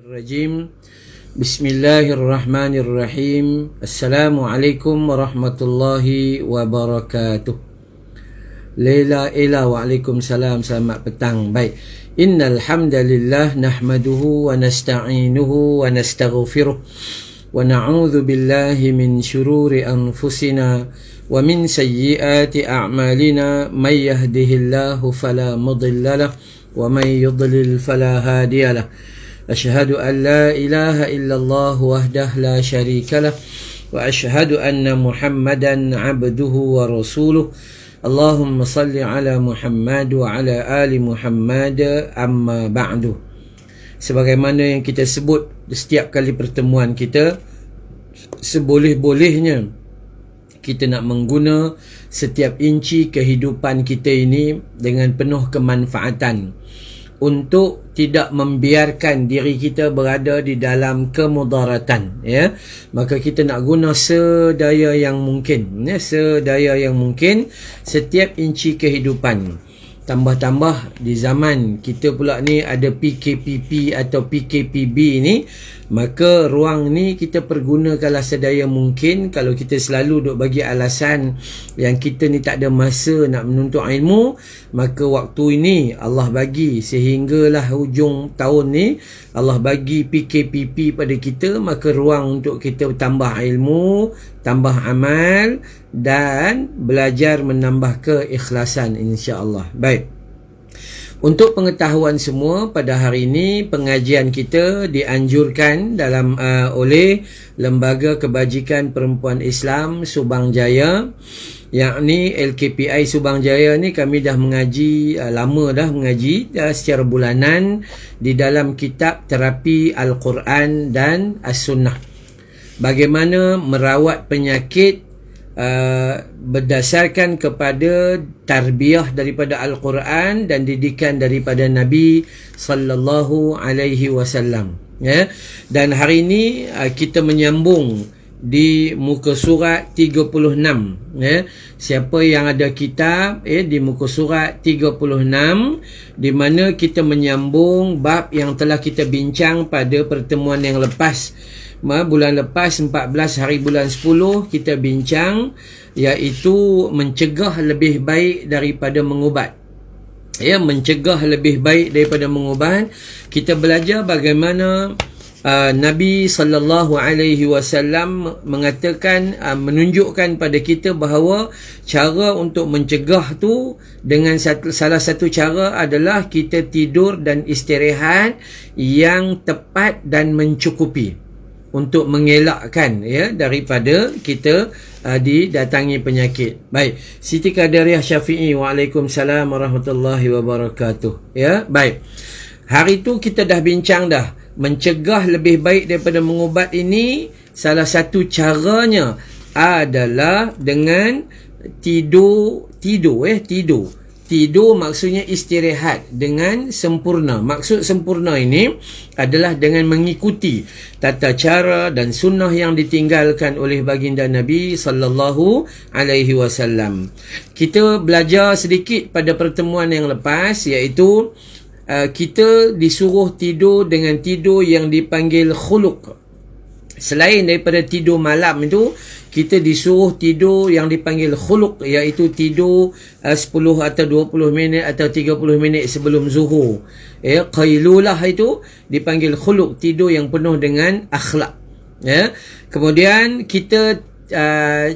Rajim. Bismillahirrahmanirrahim. Assalamualaikum warahmatullahi wabarakatuh. Waalaikumsalam. Selamat petang. Baik. Innal hamdalillah nahmaduhu wa nasta'inuhu wa nastaghfiruh wa na'udzu billahi min shururi anfusina wa min sayyiati a'malina may yahdihillahu fala mudilla lahu wa may yudlil fala hadiya lahu. أشهد أن لا إله إلا الله وحده لا شريك له وأشهد أن محمدا عبده ورسوله اللهم صل على محمد وعلى آل محمد أما بعد. Sebagaimana yang kita sebut setiap kali pertemuan kita, seboleh-bolehnya kita nak mengguna setiap inci kehidupan kita ini dengan penuh kemanfaatan untuk tidak membiarkan diri kita berada di dalam kemudaratan, ya. Maka kita nak guna sedaya yang mungkin, ya, sedaya yang mungkin setiap inci kehidupan. Tambah-tambah di zaman kita pula ni ada PKPP atau PKPB ni, maka ruang ni kita pergunakanlah sedaya mungkin. Kalau kita selalu duk bagi alasan yang kita ni tak ada masa nak menuntut ilmu, maka waktu ini Allah bagi sehinggalah hujung tahun ni Allah bagi PKPP pada kita, maka ruang untuk kita tambah ilmu, tambah amal dan belajar menambah keikhlasan, insya-Allah. Baik. Untuk pengetahuan semua, pada hari ini pengajian kita dianjurkan dalam oleh Lembaga Kebajikan Perempuan Islam Subang Jaya, yakni LKPI Subang Jaya ni. Kami dah mengaji, lama dah mengaji secara bulanan di dalam kitab terapi Al-Quran dan As-Sunnah. Bagaimana merawat penyakit berdasarkan kepada tarbiyah daripada Al-Quran dan didikan daripada Nabi sallallahu alaihi wasallam, ya. Dan hari ini kita menyambung di muka surat 36, ya. Siapa yang ada kitab, di muka surat 36, di mana kita menyambung bab yang telah kita bincang pada pertemuan yang lepas. Bulan lepas 14 hari bulan 10 kita bincang, iaitu mencegah lebih baik daripada mengubat. Ya, mencegah lebih baik daripada mengubat. Kita belajar bagaimana Nabi sallallahu alaihi wasallam mengatakan, menunjukkan pada kita bahawa cara untuk mencegah tu dengan salah satu cara adalah kita tidur dan istirahat yang tepat dan mencukupi untuk mengelakkan, ya, daripada kita didatangi penyakit. Baik, Siti Qadariyah Syafi'i, waalaikumsalam warahmatullahi wabarakatuh, ya. Baik, hari tu kita dah bincang dah, mencegah lebih baik daripada mengubat ini salah satu caranya adalah dengan tidur maksudnya istirahat dengan sempurna. Maksud sempurna ini adalah dengan mengikuti tata cara dan sunnah yang ditinggalkan oleh baginda Nabi sallallahu alaihi wasallam. Kita belajar sedikit pada pertemuan yang lepas, iaitu kita disuruh tidur dengan tidur yang dipanggil khuluq. Selain daripada tidur malam itu, kita disuruh tidur yang dipanggil khuluq, iaitu tidur 10 atau 20 minit atau 30 minit sebelum zuhur. Qailulah itu dipanggil khuluq, tidur yang penuh dengan akhlak. Ya. Kemudian kita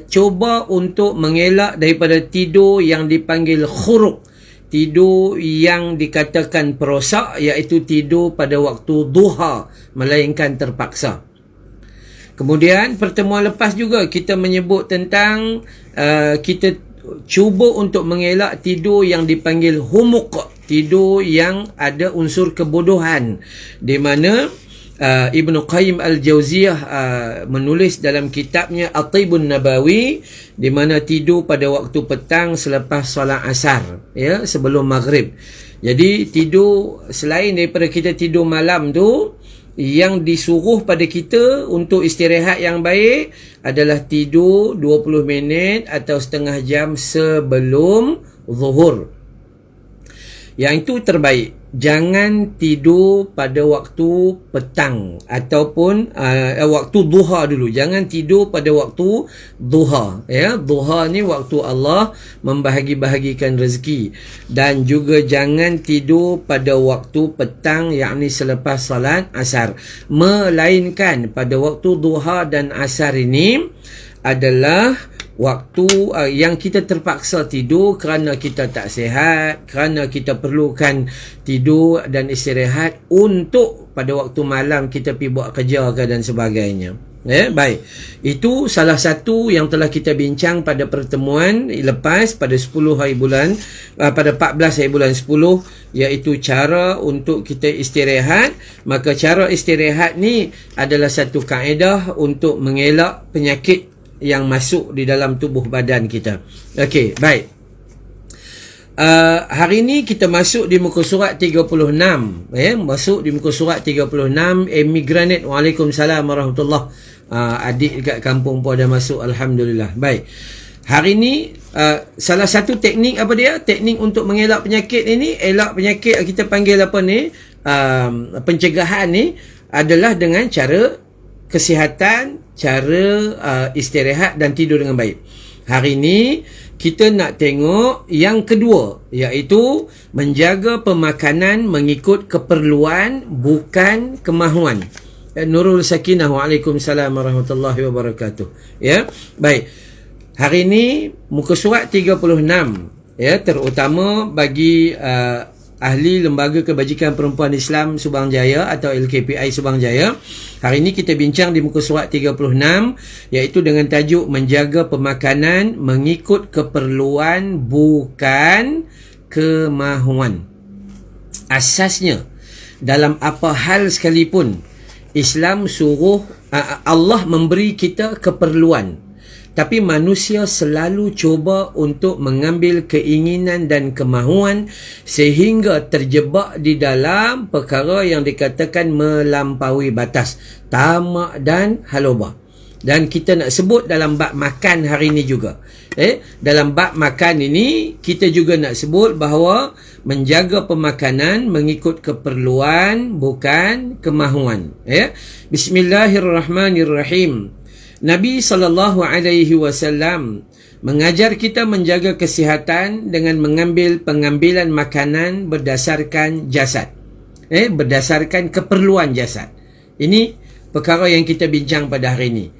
cuba untuk mengelak daripada tidur yang dipanggil khuruq, tidur yang dikatakan perosak, iaitu tidur pada waktu duha melainkan terpaksa. Kemudian pertemuan lepas juga kita menyebut tentang kita cuba untuk mengelak tidur yang dipanggil humuq, tidur yang ada unsur kebodohan, di mana Ibnu Qayyim Al-Jauziyah menulis dalam kitabnya At-Tibun Nabawi, di mana tidur pada waktu petang selepas solat asar, ya, sebelum maghrib. Jadi tidur selain daripada kita tidur malam tu, yang disuruh pada kita untuk istirahat yang baik adalah tidur 20 minit atau setengah jam sebelum zuhur. Yang itu terbaik. jangan tidur pada waktu petang ataupun waktu duha dulu. Jangan tidur pada waktu duha. Ya, duha ni waktu Allah membahagi-bahagikan rezeki. Dan juga jangan tidur pada waktu petang, yakni selepas salat asar. Melainkan pada waktu duha dan asar ini adalah waktu yang kita terpaksa tidur kerana kita tak sihat, kerana kita perlukan tidur dan istirahat untuk pada waktu malam kita pergi buat kerja ke dan sebagainya. Baik. Itu salah satu yang telah kita bincang pada pertemuan lepas pada 10 hari bulan, pada 14 hari bulan 10, iaitu cara untuk kita istirahat. Maka cara istirahat ni adalah satu kaedah untuk mengelak penyakit yang masuk di dalam tubuh badan kita. Okey, baik. Hari ini kita masuk di muka surat 36. Masuk di muka surat 36, Emigranate. Waalaikumsalam warahmatullahi. Adik dekat kampung pun dah masuk, alhamdulillah. Baik. Hari ini salah satu teknik apa dia? Teknik untuk mengelak penyakit ini, elak penyakit kita panggil apa ni? Pencegahan ni adalah dengan cara kesihatan, cara istirahat dan tidur dengan baik. Hari ini kita nak tengok yang kedua, iaitu menjaga pemakanan mengikut keperluan bukan kemahuan. Nurul Sakinah. Waalaikumsalam warahmatullahi wabarakatuh. Ya, baik. Hari ini muka surat 36, ya, terutama bagi ahli Lembaga Kebajikan Perempuan Islam Subang Jaya atau LKPI Subang Jaya. Hari ini kita bincang di muka surat 36, iaitu dengan tajuk menjaga pemakanan mengikut keperluan bukan kemahuan. Asasnya, dalam apa hal sekalipun, Islam suruh, Allah memberi kita keperluan. Tapi manusia selalu cuba untuk mengambil keinginan dan kemahuan sehingga terjebak di dalam perkara yang dikatakan melampaui batas, tamak dan halobah. Dan kita nak sebut dalam bab makan hari ini juga. Dalam bab makan ini, kita juga nak sebut bahawa menjaga pemakanan mengikut keperluan bukan kemahuan. Bismillahirrahmanirrahim. Nabi SAW mengajar kita menjaga kesihatan dengan mengambil pengambilan makanan berdasarkan jasad. Berdasarkan keperluan jasad. Ini perkara yang kita bincang pada hari ini.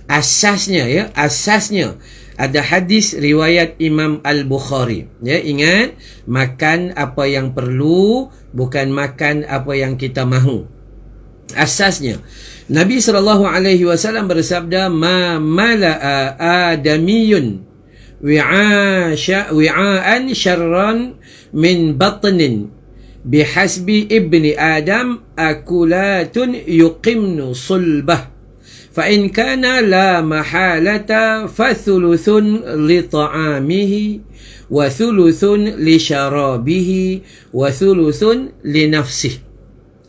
Asasnya, asasnya ada hadis riwayat Imam Al-Bukhari. Ingat, makan apa yang perlu, bukan makan apa yang kita mahu. Asasnya, Nabi SAW bersabda, ma mala'a adamiyun wi'aan syarran min batnin bihasbi ibni adam akulatun yuqimnu sulbah fa in kana la mahalata fa thuluthun li ta'amihi wa thuluthun li syarabihi wa thuluthun li nafsihi.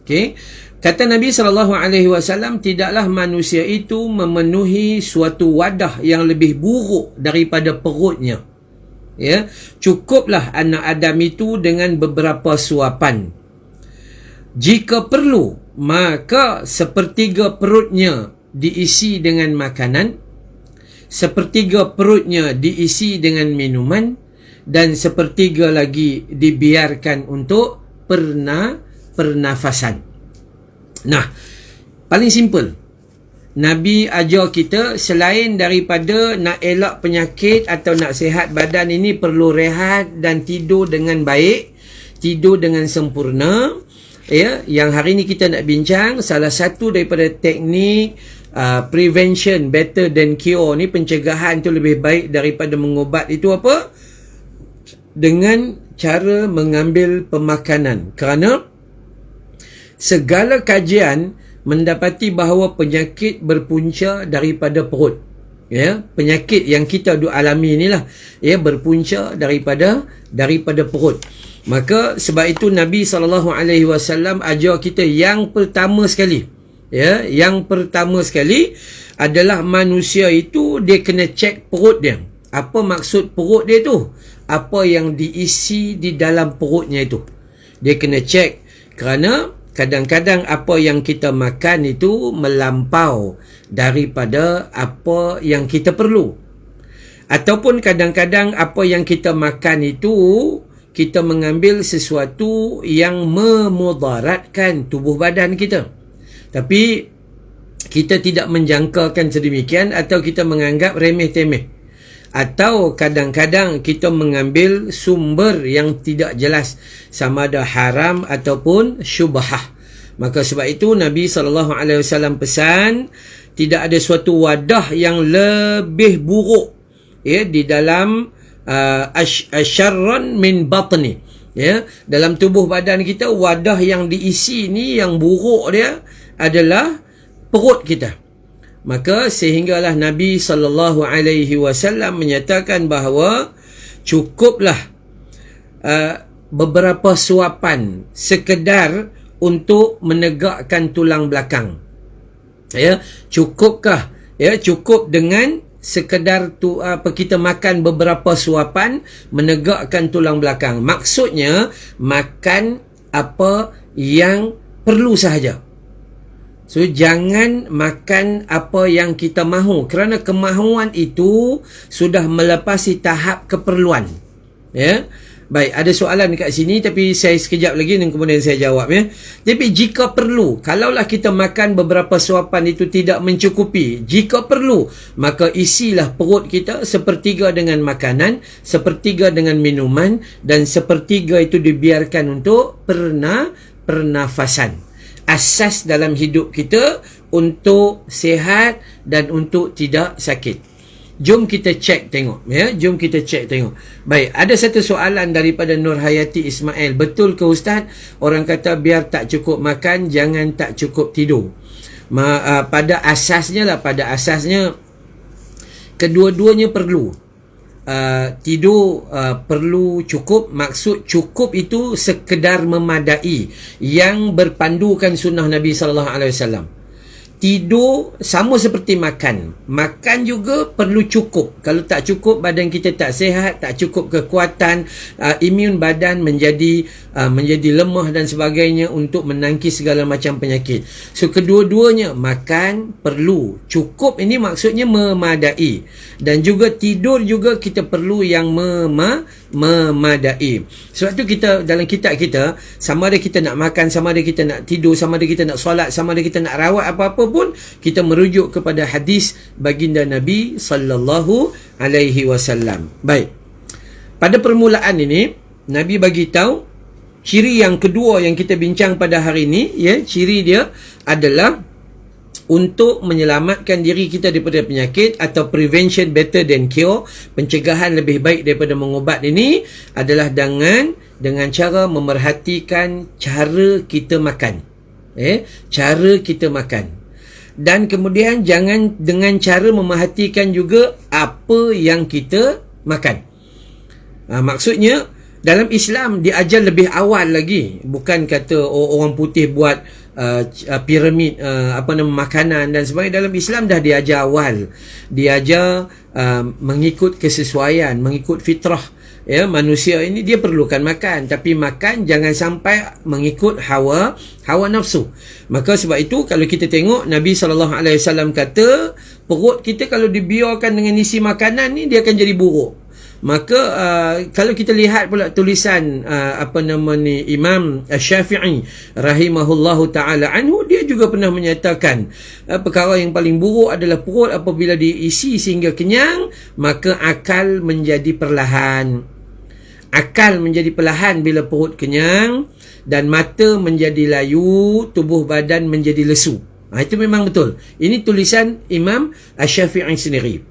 Okey. Kata Nabi SAW, tidaklah manusia itu memenuhi suatu wadah yang lebih buruk daripada perutnya. Cukuplah anak Adam itu dengan beberapa suapan. Jika perlu, maka sepertiga perutnya diisi dengan makanan, sepertiga perutnya diisi dengan minuman, dan sepertiga lagi dibiarkan untuk pernafasan. Nah, paling simple. Nabi ajar kita, selain daripada nak elak penyakit atau nak sihat badan ini, perlu rehat dan tidur dengan baik, tidur dengan sempurna. Yang hari ni kita nak bincang, salah satu daripada teknik prevention better than cure ni, pencegahan tu lebih baik daripada mengubat, itu apa? Dengan cara mengambil pemakanan. Kerana segala kajian mendapati bahawa penyakit berpunca daripada perut. Penyakit yang kita alami inilah berpunca daripada perut. Maka sebab itu Nabi SAW ajar kita yang pertama sekali, yang pertama sekali adalah manusia itu dia kena cek perut dia. Apa maksud perut dia tu? Apa yang diisi di dalam perutnya itu. Dia kena cek Kerana kadang-kadang apa yang kita makan itu melampau daripada apa yang kita perlu. Ataupun kadang-kadang apa yang kita makan itu kita mengambil sesuatu yang memudaratkan tubuh badan kita. Tapi kita tidak menjangkakan sedemikian atau kita menganggap remeh-temeh. Atau kadang-kadang kita mengambil sumber yang tidak jelas sama ada haram ataupun syubhah. Maka sebab itu Nabi SAW pesan tidak ada suatu wadah yang lebih buruk di dalam asyarran min batni. Dalam tubuh badan kita, wadah yang diisi ni yang buruk dia adalah perut kita. Maka sehinggalah Nabi SAW menyatakan bahawa cukuplah beberapa suapan sekedar untuk menegakkan tulang belakang. Cukupkah? Cukup dengan sekedar kita makan beberapa suapan menegakkan tulang belakang. Maksudnya makan apa yang perlu sahaja. So, jangan makan apa yang kita mahu. Kerana kemahuan itu sudah melepasi tahap keperluan. Baik, ada soalan kat sini tapi saya sekejap lagi dan kemudian saya jawab. Tapi jika perlu, kalaulah kita makan beberapa suapan itu tidak mencukupi, jika perlu, maka isilah perut kita sepertiga dengan makanan, sepertiga dengan minuman dan sepertiga itu dibiarkan untuk pernafasan. Asas dalam hidup kita untuk sihat dan untuk tidak sakit. Jom kita cek tengok. Jom kita cek tengok. Baik, ada satu soalan daripada Nur Hayati Ismail. Betul ke Ustaz? Orang kata biar tak cukup makan, jangan tak cukup tidur. Pada asasnya kedua-duanya perlu. Tidur perlu cukup. Maksud cukup itu sekedar memadai yang berpandukan sunnah Nabi SAW. Tidur sama seperti makan. Makan juga perlu cukup. Kalau tak cukup, badan kita tak sihat, tak cukup kekuatan, imun badan menjadi lemah dan sebagainya untuk menangkis segala macam penyakit. So, kedua-duanya makan perlu. Cukup ini maksudnya memadai. Dan juga tidur juga kita perlu yang memadai. Sebab tu kita dalam kitab kita, sama ada kita nak makan, sama ada kita nak tidur, sama ada kita nak solat, sama ada kita nak rawat apa-apa pun, kita merujuk kepada hadis baginda Nabi sallallahu alaihi wasallam. Baik. Pada permulaan ini, Nabi bagi tahu ciri yang kedua yang kita bincang pada hari ini, ciri dia adalah untuk menyelamatkan diri kita daripada penyakit atau prevention better than cure, pencegahan lebih baik daripada mengubat ini adalah dengan cara memerhatikan cara kita makan. Cara kita makan. Dan kemudian jangan dengan cara memerhatikan juga apa yang kita makan. Maksudnya dalam Islam diajar lebih awal lagi. Bukan kata orang putih buat piramid makanan dan sebagainya. Dalam Islam dah diajar awal. Diajar mengikut kesesuaian, mengikut fitrah. Manusia ini dia perlukan makan, tapi makan jangan sampai mengikut hawa nafsu. Maka sebab itu kalau kita tengok Nabi SAW kata perut kita kalau dibiarkan dengan isi makanan ni dia akan jadi buruk. Maka kalau kita lihat pula tulisan Imam Syafi'i rahimahullahu taala anhu, dia juga pernah menyatakan perkara yang paling buruk adalah perut apabila diisi sehingga kenyang, maka akal menjadi perlahan. Akal menjadi perlahan bila perut kenyang dan mata menjadi layu, tubuh badan menjadi lesu. Itu memang betul. Ini tulisan Imam Syafi'i sendiri.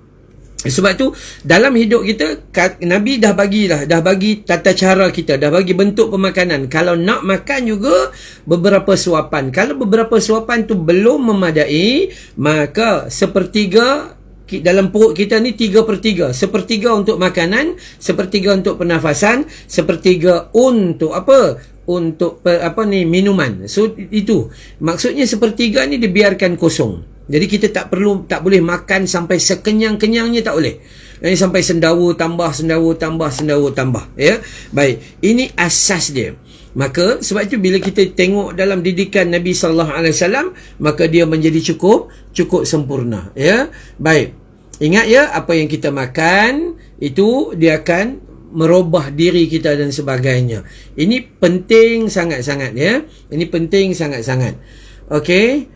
Sebab tu dalam hidup kita Nabi dah bagi tata cara kita, dah bagi bentuk pemakanan. Kalau nak makan juga beberapa suapan. Kalau beberapa suapan tu belum memadai, maka sepertiga dalam perut kita ni 3/3. Sepertiga untuk makanan, sepertiga untuk pernafasan, sepertiga untuk minuman. So itu maksudnya sepertiga ni dibiarkan kosong. Jadi kita tak boleh makan sampai sekenyang-kenyangnya, tak boleh. Sampai sendawa tambah. Baik, ini asas dia. Maka sebab itu bila kita tengok dalam didikan Nabi sallallahu alaihi wasallam, maka dia menjadi cukup sempurna, ya. Baik. Ingat ya, apa yang kita makan itu dia akan merubah diri kita dan sebagainya. Ini penting sangat-sangat, ya. Ini penting sangat-sangat. Okey.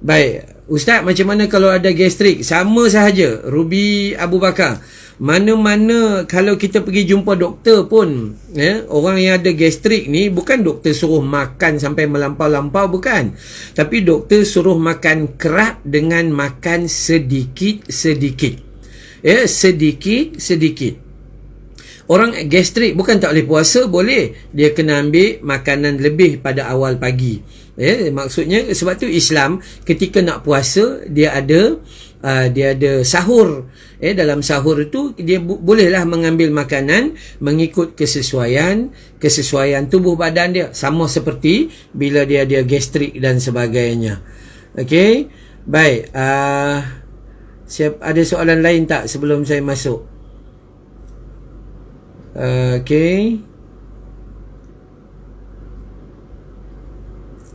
Baik. Ustaz, macam mana kalau ada gastrik? Sama sahaja, Ruby Abu Bakar. Mana-mana kalau kita pergi jumpa doktor pun, ya, orang yang ada gastrik ni bukan doktor suruh makan sampai melampau-lampau, bukan. Tapi doktor suruh makan kerap dengan makan sedikit-sedikit. Ya, sedikit-sedikit. Orang gastrik bukan tak boleh puasa, boleh. Dia kena ambil makanan lebih pada awal pagi. Maksudnya sebab tu Islam ketika nak puasa dia ada sahur. Dalam sahur itu dia bolehlah mengambil makanan mengikut kesesuaian tubuh badan dia, sama seperti bila dia ada gastrik dan sebagainya. Okey. Baik, ada soalan lain tak sebelum saya masuk?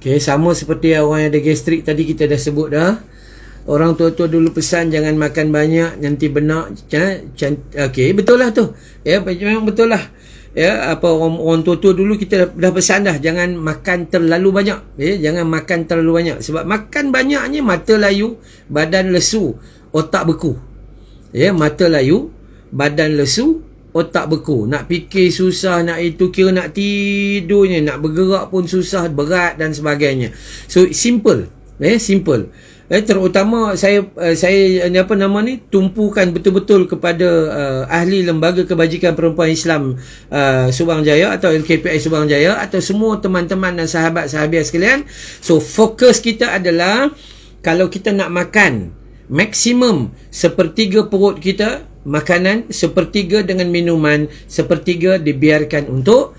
Okey, sama seperti orang yang ada gastrik tadi kita dah sebut dah. Orang tua-tua dulu pesan jangan makan banyak, nanti benak. Okey, betul lah tu. Ya, memang betul lah. Ya, apa orang tua-tua dulu kita dah pesan dah, jangan makan terlalu banyak. Jangan makan terlalu banyak. Sebab makan banyaknya mata layu, badan lesu, otak beku. Mata layu, badan lesu, otak beku. Nak fikir susah, nak itu, kira nak tidurnya, nak bergerak pun susah, berat dan sebagainya. So simple, simple. Terutama saya tumpukan betul-betul kepada ahli Lembaga Kebajikan Perempuan Islam Subang Jaya atau LKPI Subang Jaya atau semua teman-teman dan sahabat-sahabat sekalian. So fokus kita adalah kalau kita nak makan maksimum sepertiga perut kita makanan, sepertiga dengan minuman, sepertiga dibiarkan untuk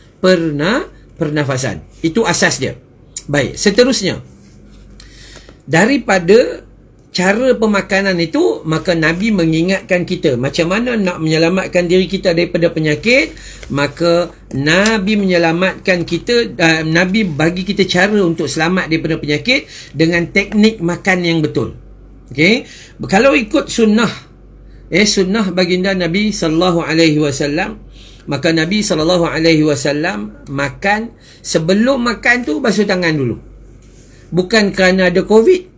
pernafasan. Itu asas dia. Baik, seterusnya, daripada cara pemakanan itu, maka Nabi mengingatkan kita macam mana nak menyelamatkan diri kita daripada penyakit. Maka Nabi menyelamatkan kita, Nabi bagi kita cara untuk selamat daripada penyakit dengan teknik makan yang betul. Okey, kalau ikut sunnah baginda Nabi sallallahu alaihi wasallam, maka Nabi sallallahu alaihi wasallam makan, sebelum makan tu basuh tangan dulu. Bukan kerana ada COVID.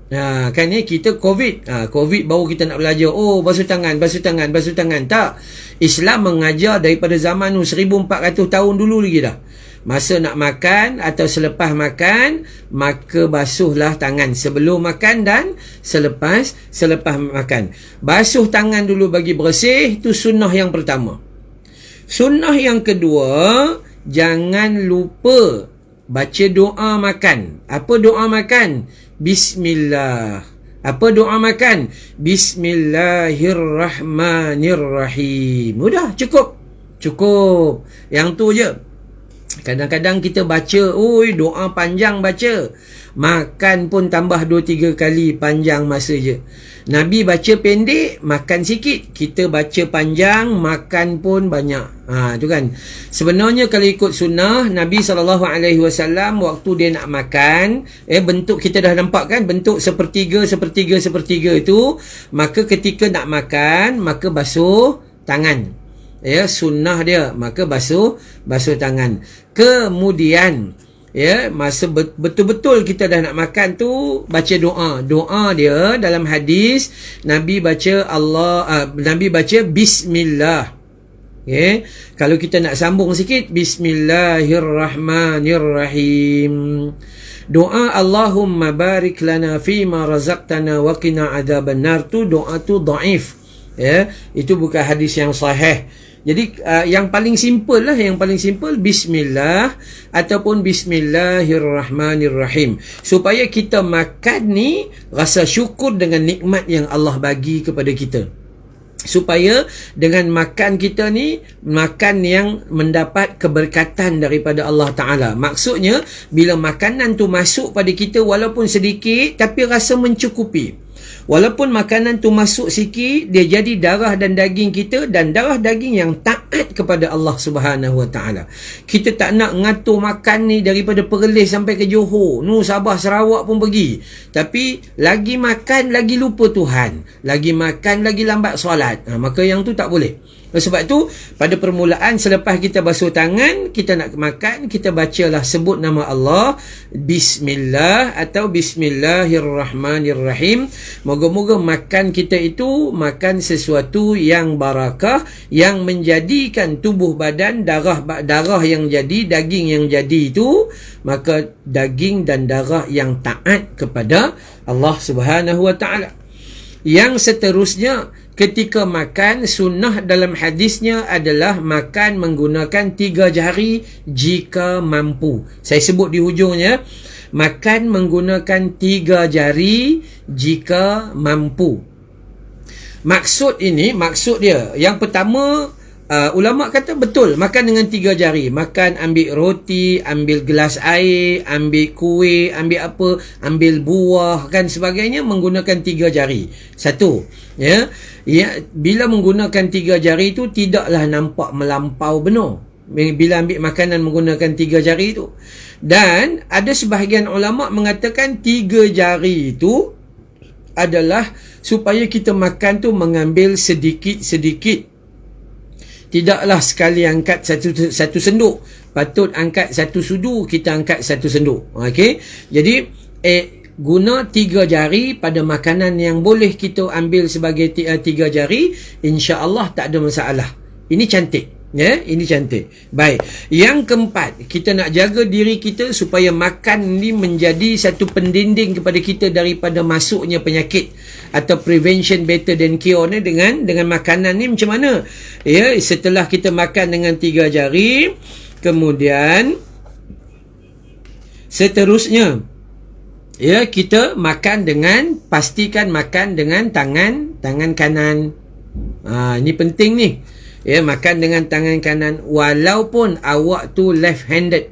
Kan kita COVID. COVID baru kita nak belajar. Oh, basuh tangan. Tak. Islam mengajar daripada zaman 1400 tahun dulu lagi dah. Masa nak makan atau selepas makan, maka basuhlah tangan sebelum makan dan selepas makan. Basuh tangan dulu bagi bersih, itu sunnah yang pertama. Sunnah yang kedua, jangan lupa baca doa makan. Apa doa makan? Bismillah. Apa doa makan? Bismillahirrahmanirrahim. Mudah, cukup. Yang tu je. Kadang-kadang kita baca, doa panjang baca. Makan pun tambah 2-3 kali, panjang masa je. Nabi baca pendek, makan sikit. Kita baca panjang, makan pun banyak. Tu kan. Sebenarnya kalau ikut sunnah Nabi SAW, waktu dia nak makan, bentuk kita dah nampak kan, bentuk sepertiga itu. Maka ketika nak makan, maka basuh tangan. Sunnah dia, maka basuh tangan. Kemudian masa betul-betul kita dah nak makan tu, baca doa dia. Dalam hadis Nabi baca bismillah. Kalau kita nak sambung sikit, bismillahirrahmanirrahim. Doa Allahumma barik lana fima razaqtana wa qina adzaban nar tu doa tu dhaif. Itu bukan hadis yang sahih. Jadi yang paling simple bismillah ataupun bismillahirrahmanirrahim, supaya kita makan ni rasa syukur dengan nikmat yang Allah bagi kepada kita, supaya dengan makan kita ni makan yang mendapat keberkatan daripada Allah Ta'ala. Maksudnya bila makanan tu masuk pada kita walaupun sedikit tapi rasa mencukupi, Walaupun makanan tu masuk sikit, dia jadi darah dan daging kita, dan darah daging yang taat kepada Allah Subhanahu Wa Taala. Kita tak nak ngatur makan ni daripada Perlis sampai ke Johor, Sabah, Sarawak pun pergi. Tapi lagi makan lagi lupa Tuhan, lagi makan lagi lambat solat. Maka yang tu tak boleh. Sebab tu pada permulaan selepas kita basuh tangan, kita nak makan, kita bacalah, sebut nama Allah, Bismillah atau Bismillahirrahmanirrahim. Moga-moga makan kita itu makan sesuatu yang barakah, yang menjadikan tubuh badan, darah yang jadi, daging yang jadi itu, maka daging dan darah yang taat kepada Allah Subhanahu Wa Taala. Yang seterusnya, ketika makan, sunnah dalam hadisnya adalah makan menggunakan 3 jari jika mampu. Saya sebut di hujungnya, makan menggunakan 3 jari jika mampu. Maksud dia, yang pertama, ulama kata betul, makan dengan 3 jari. Makan, ambil roti, ambil gelas air, ambil kuih, ambil apa, ambil buah kan sebagainya, menggunakan 3 jari. Satu, ya, bila menggunakan 3 jari itu tidaklah nampak melampau benar bila ambil makanan menggunakan 3 jari itu. Dan ada sebahagian ulama mengatakan 3 jari itu adalah supaya kita makan tu mengambil sedikit-sedikit. Tidaklah sekali angkat satu senduk. Patut angkat satu sudu, kita angkat satu senduk. Okey. Jadi guna 3 jari pada makanan yang boleh kita ambil sebagai 3 jari, insya-Allah tak ada masalah. Ini cantik. Ya, ini cantik. Baik. Yang keempat, kita nak jaga diri kita supaya makan ni menjadi satu pendinding kepada kita daripada masuknya penyakit, atau prevention better than cure ni. Dengan makanan ni macam mana? Ya, setelah kita makan dengan 3 jari, kemudian seterusnya, ya, kita makan dengan, pastikan makan dengan tangan kanan. Ini penting ni. Ya, makan dengan tangan kanan walaupun awak tu left-handed.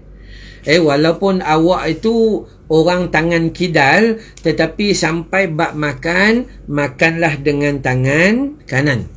Walaupun awak itu orang tangan kidal, tetapi sampai bab makan, makanlah dengan tangan kanan.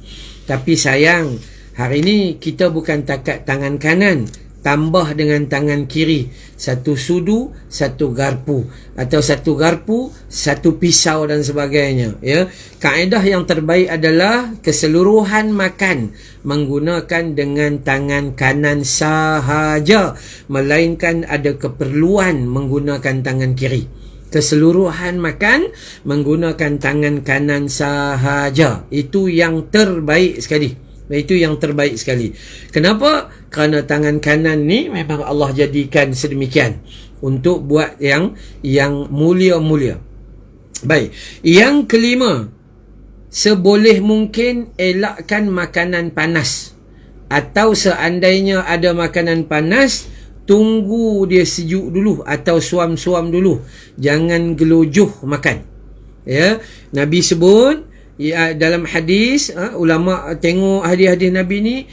Tapi sayang, hari ni kita bukan takat tangan kanan, tambah dengan tangan kiri, satu sudu, satu garpu, atau satu garpu, satu pisau dan sebagainya. Ya, kaedah yang terbaik adalah keseluruhan makan menggunakan dengan tangan kanan sahaja, melainkan ada keperluan menggunakan tangan kiri. Keseluruhan makan menggunakan tangan kanan sahaja, itu yang terbaik sekali. Itu yang terbaik sekali. Kenapa? Kerana tangan kanan ni memang Allah jadikan sedemikian untuk buat yang mulia-mulia. Baik. Yang kelima, seboleh mungkin elakkan makanan panas. Atau seandainya ada makanan panas, tunggu dia sejuk dulu atau suam-suam dulu. Jangan gelojoh makan. Ya, Nabi sebut, ya, dalam hadis, ulama tengok hadis-hadis Nabi ni,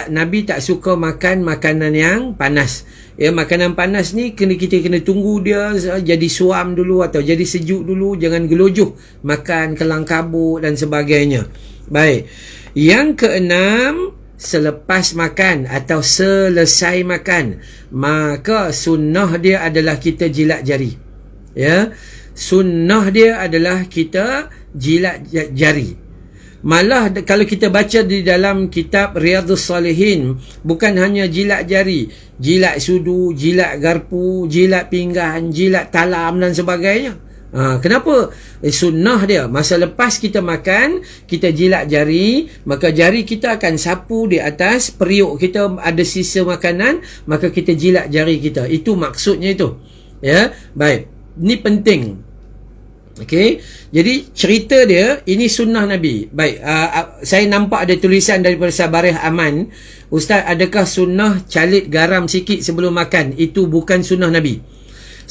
Nabi tak suka makan makanan yang panas. Ya, makanan panas ni kita kena tunggu dia jadi suam dulu atau jadi sejuk dulu, jangan gelojoh makan kelang kabut dan sebagainya. Baik. Yang keenam, selepas makan atau selesai makan, maka sunnah dia adalah kita jilat jari. Ya, sunnah dia adalah kita jilat jari. Malah kalau kita baca di dalam kitab Riyadhus Salihin, bukan hanya jilat jari, jilat sudu, jilat garpu, jilat pinggan, jilat talam dan sebagainya. Kenapa? Sunnah dia, masa lepas kita makan, kita jilat jari, maka jari kita akan sapu di atas periuk kita, ada sisa makanan, maka kita jilat jari kita. Itu maksudnya itu. Ya, baik. Ini penting. Okey, jadi cerita dia ini sunnah Nabi. Baik, saya nampak ada tulisan daripada Sabarih Aman, Ustaz, adakah sunnah calit garam sikit sebelum makan? Itu bukan sunnah Nabi.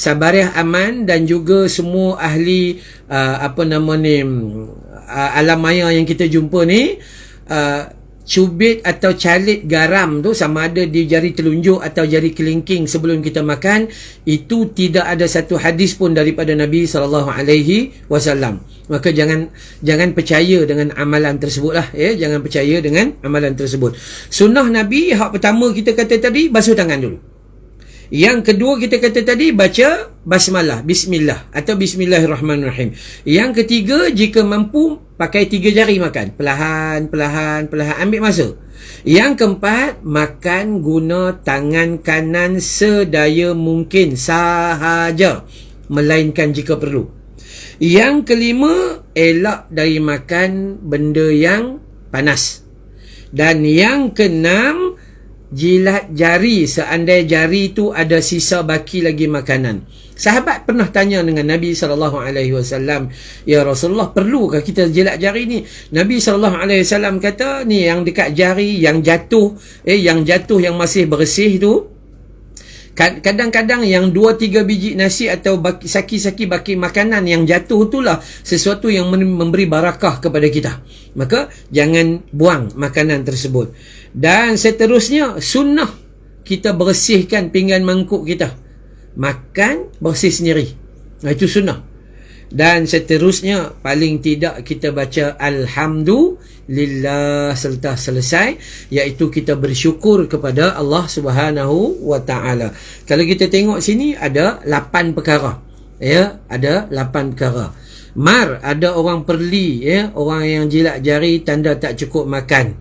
Sabarih Aman dan juga semua ahli alam maya yang kita jumpa ni, cubit atau calit garam tu, sama ada di jari telunjuk atau jari kelingking sebelum kita makan, itu tidak ada satu hadis pun daripada Nabi SAW. Maka jangan percaya dengan amalan tersebut lah, jangan percaya dengan amalan tersebut. Sunnah Nabi, hak pertama kita kata tadi, basuh tangan dulu. Yang kedua kita kata tadi, baca basmalah, bismillah atau bismillahirrahmanirrahim. Yang ketiga, jika mampu pakai 3 jari makan, perlahan ambil masa. Yang keempat, makan guna tangan kanan sedaya mungkin sahaja, melainkan jika perlu. Yang kelima, elak dari makan benda yang panas. Dan yang keenam, jilat jari seandai jari tu ada sisa baki lagi makanan. Sahabat pernah tanya dengan Nabi SAW, "Ya Rasulullah, perlukah kita jilat jari ni?" Nabi SAW kata, ni yang dekat jari yang jatuh, yang masih bersih tu, kadang-kadang yang 2-3 biji nasi atau saki-saki baki makanan yang jatuh itulah sesuatu yang memberi barakah kepada kita. Maka jangan buang makanan tersebut. Dan seterusnya, sunnah kita bersihkan pinggan mangkuk kita. Makan bersih sendiri. Itu sunnah. Dan seterusnya, paling tidak kita baca Alhamdulillah serta selesai, iaitu kita bersyukur kepada Allah Subhanahu wa Ta'ala. Kalau kita tengok sini ada 8 perkara. Ada 8 perkara. Ada orang perli, orang yang jilat jari tanda tak cukup makan.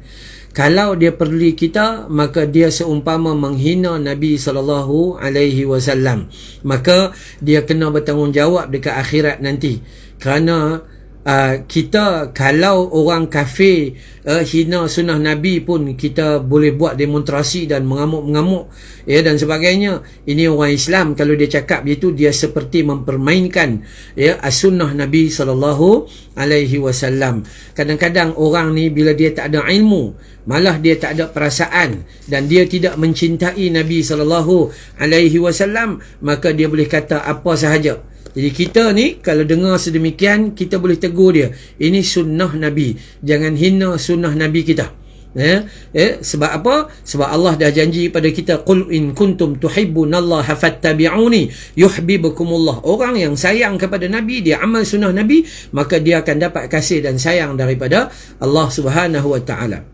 Kalau dia perli kita, maka dia seumpama menghina Nabi SAW. Maka dia kena bertanggungjawab dekat akhirat nanti. Kerana kita, kalau orang kafir hina sunnah Nabi pun kita boleh buat demonstrasi dan mengamuk-mengamuk dan sebagainya. Ini orang Islam, kalau dia cakap begitu, dia seperti mempermainkan as-sunnah Nabi SAW. Kadang-kadang orang ni bila dia tak ada ilmu, malah dia tak ada perasaan dan dia tidak mencintai Nabi SAW, maka dia boleh kata apa sahaja. Jadi kita ni kalau dengar sedemikian, kita boleh tegur dia, ini sunnah Nabi, jangan hina sunnah Nabi kita. Sebab apa? Sebab Allah dah janji pada kita, qul in kuntum tuhibbunallaha fattabi'uni yuhibbukumullah. Orang yang sayang kepada Nabi, dia amal sunnah Nabi, maka dia akan dapat kasih dan sayang daripada Allah Subhanahu wa Ta'ala.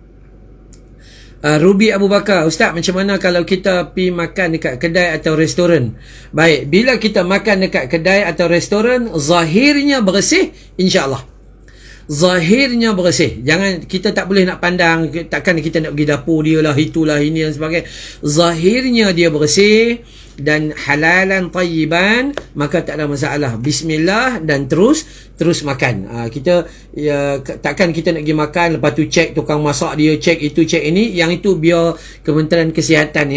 Ruby Abu Bakar, Ustaz, macam mana kalau kita pergi makan dekat kedai atau restoran? Baik, bila kita makan dekat kedai atau restoran, zahirnya bersih, insya-Allah. Zahirnya bersih. Jangan, kita tak boleh nak pandang, takkan kita nak pergi dapur dia lah, itulah, ini dan sebagainya. Zahirnya dia bersih dan halalan tayyiban, maka tak ada masalah. Bismillah dan terus makan. Kita takkan kita nak pergi makan, lepas tu cek tukang masak dia, cek itu, cek ini. Yang itu biar Kementerian Kesihatan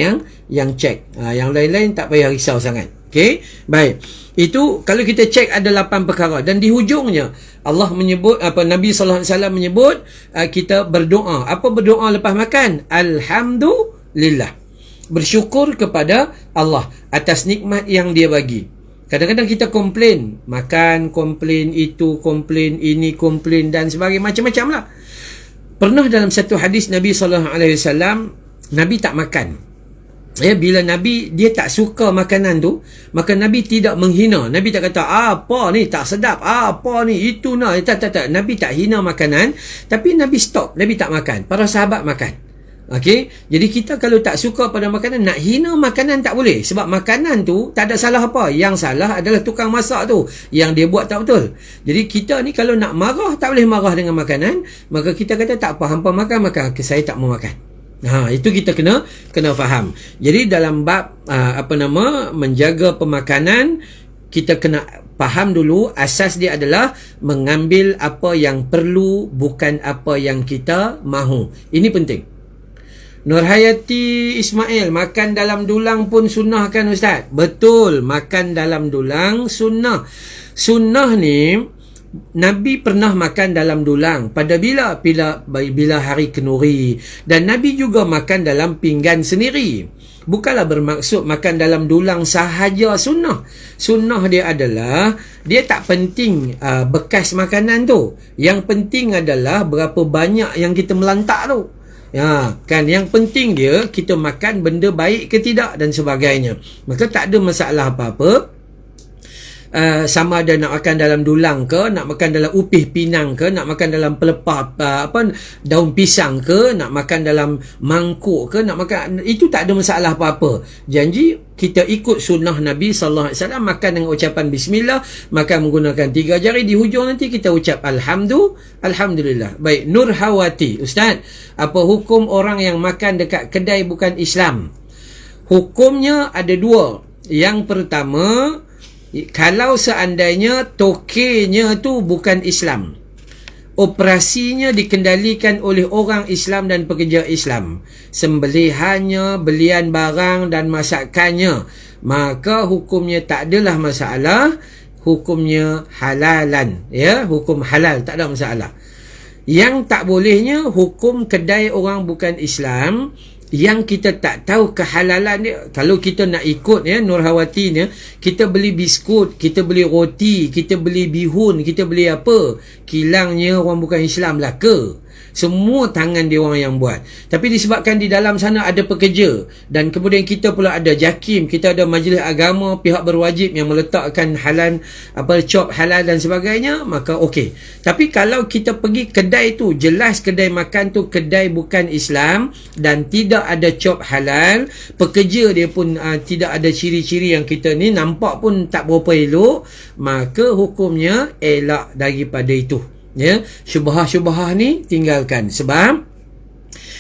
yang cek. Yang lain-lain tak payah risau sangat. Okey, baik. Itu kalau kita cek ada 8 perkara, dan di hujungnya Allah menyebut, Nabi SAW menyebut kita berdoa. Apa berdoa lepas makan? Alhamdulillah. Bersyukur kepada Allah atas nikmat yang dia bagi. Kadang-kadang kita komplain, makan, komplain itu, komplain ini, komplain dan sebagainya, macam-macam lah. Pernah dalam satu hadis Nabi SAW, Nabi tak makan. Bila Nabi dia tak suka makanan tu, maka Nabi tidak menghina. Nabi tak kata apa ni tak sedap, apa ni itu nak. Tak. Nabi tak hina makanan, tapi Nabi stop. Nabi tak makan. Para sahabat makan. Okey, jadi kita kalau tak suka pada makanan, nak hina makanan tak boleh. Sebab makanan tu tak ada salah apa. Yang salah adalah tukang masak tu, yang dia buat tak betul. Jadi kita ni kalau nak marah, tak boleh marah dengan makanan. Maka kita kata tak apa, hampa makan, saya tak mau makan. Itu kita kena faham. Jadi dalam bab menjaga pemakanan, kita kena faham dulu asas dia adalah mengambil apa yang perlu, bukan apa yang kita mahu. Ini penting. Nurhayati Ismail, makan dalam dulang pun sunnah kan Ustaz? Betul, makan dalam dulang sunnah. Sunnah ni Nabi pernah makan dalam dulang. Pada bila hari kenuri. Dan Nabi juga makan dalam pinggan sendiri. Bukanlah bermaksud makan dalam dulang sahaja sunnah. Sunnah dia adalah, dia tak penting bekas makanan tu. Yang penting adalah berapa banyak yang kita melantak tu. Ya, kan yang penting dia kita makan benda baik ke tidak dan sebagainya. Maka tak ada masalah apa-apa. Sama ada nak makan dalam dulang ke, nak makan dalam upih pinang ke, nak makan dalam pelepah daun pisang ke, nak makan dalam mangkuk ke, nak makan, itu tak ada masalah apa-apa. Janji kita ikut sunnah Nabi sallallahu alaihi wasallam, makan dengan ucapan bismillah, makan menggunakan 3 jari, di hujung nanti kita ucap alhamdulillah. Baik, Nurhawati, Ustaz, apa hukum orang yang makan dekat kedai bukan Islam? Hukumnya ada 2. Yang pertama, kalau seandainya tokenya tu bukan Islam, operasinya dikendalikan oleh orang Islam dan pekerja Islam, sembelihannya, belian barang dan masakannya, maka hukumnya tak adalah masalah, hukumnya halalan, ya, hukum halal, tak ada masalah. Yang tak bolehnya hukum kedai orang bukan Islam yang kita tak tahu kehalalan dia. Kalau kita nak ikut, ya, Nurhawati ni, kita beli biskut, kita beli roti, kita beli bihun, kita beli apa, kilangnya orang bukan Islam lah ke? Semua tangan dia orang yang buat. Tapi disebabkan di dalam sana ada pekerja, dan kemudian kita pula ada JAKIM, kita ada majlis agama, pihak berwajib yang meletakkan halal, cop halal dan sebagainya, maka okey. Tapi kalau kita pergi kedai tu, jelas kedai makan tu kedai bukan Islam dan tidak ada cop halal, pekerja dia pun tidak ada ciri-ciri yang kita ni nampak pun tak berapa elok, maka hukumnya elak daripada itu. Ya, syubhah-syubhah ni tinggalkan. Sebab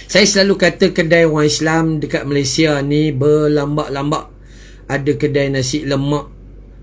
saya selalu kata kedai orang Islam dekat Malaysia ni berlambak-lambak. Ada kedai nasi lemak,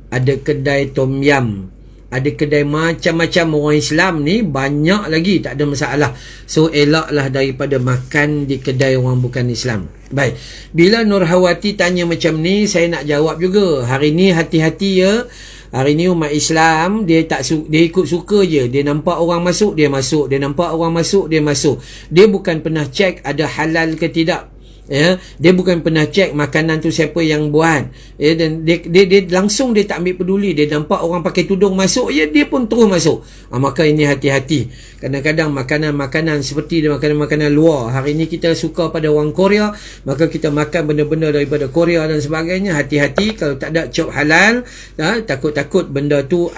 ada kedai tom yam, ada kedai macam-macam. Orang Islam ni banyak lagi, tak ada masalah. So elaklah daripada makan di kedai orang bukan Islam. Baik, bila Nurhawati tanya macam ni, saya nak jawab juga. Hari ni hati-hati, ya. Hari ni umat Islam dia ikut suka je. Dia nampak orang masuk, dia masuk. Dia nampak orang masuk, dia masuk. Dia bukan pernah cek ada halal ke tidak. Ya, dia bukan pernah cek makanan tu siapa yang buat. Ya, dan dia langsung dia tak ambil peduli. Dia nampak orang pakai tudung masuk, ya, dia pun terus masuk. Maka ini hati-hati. Kadang-kadang makanan-makanan seperti makanan-makanan luar. Hari ni kita suka pada orang Korea, maka kita makan benda-benda daripada Korea dan sebagainya. Hati-hati kalau tak ada cop halal. Takut-takut benda tu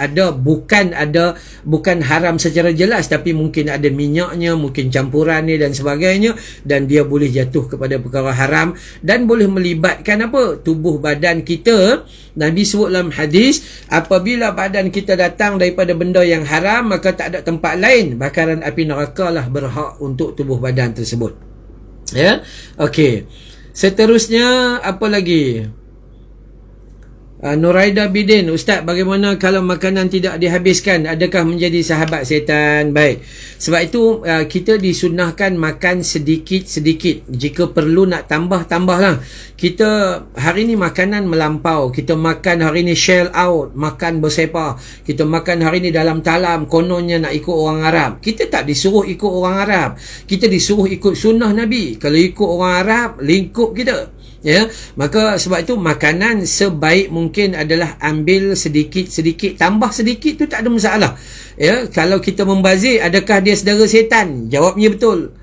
bukan haram secara jelas, tapi mungkin ada minyaknya, mungkin campuran ni dan sebagainya, dan dia boleh jatuh kepada perkara haram dan boleh melibatkan tubuh badan kita. Nabi sebut dalam hadis, apabila badan kita datang daripada benda yang haram, maka tak ada tempat lain, bakaran api neraka lah berhak untuk tubuh badan tersebut. Ya, okey. Seterusnya apa lagi? Nuraida Bidin, Ustaz, bagaimana kalau makanan tidak dihabiskan, adakah menjadi sahabat setan? Baik, sebab itu kita disunahkan makan sedikit-sedikit. Jika perlu nak tambah-tambahlah. Kita hari ni makanan melampau, kita makan hari ni shell out, makan bersepah. Kita makan hari ni dalam talam, kononnya nak ikut orang Arab. Kita tak disuruh ikut orang Arab, kita disuruh ikut sunnah Nabi. Kalau ikut orang Arab, lingkup kita. Ya, maka sebab itu makanan sebaik mungkin adalah ambil sedikit-sedikit, tambah sedikit tu tak ada masalah. Ya, kalau kita membazir, adakah dia saudara setan? Jawabnya betul.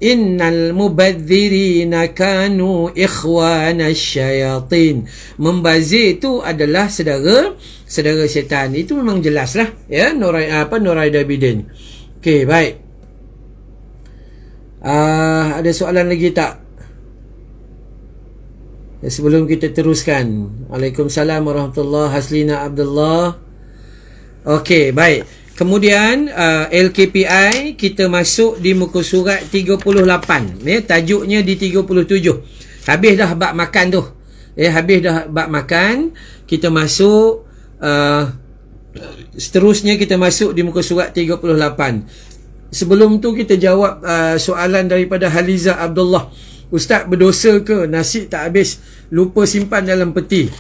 Innal mubadzirina kanu ikhwanasy syayatin. Membazir itu adalah saudara setan. Itu memang jelaslah, ya, Nuraida Bidin. Okey, baik. Ada soalan lagi tak? Sebelum kita teruskan. Waalaikumsalam warahmatullahi. Haslina Abdullah. Okey, baik. Kemudian LKPI kita masuk di muka surat 38. Ya, tajuknya di 37. Habis dah bab makan tu. Ya, habis dah bab makan, kita masuk seterusnya kita masuk di muka surat 38. Sebelum tu kita jawab soalan daripada Haliza Abdullah. Ustaz, berdosa ke nasi tak habis, lupa simpan dalam peti?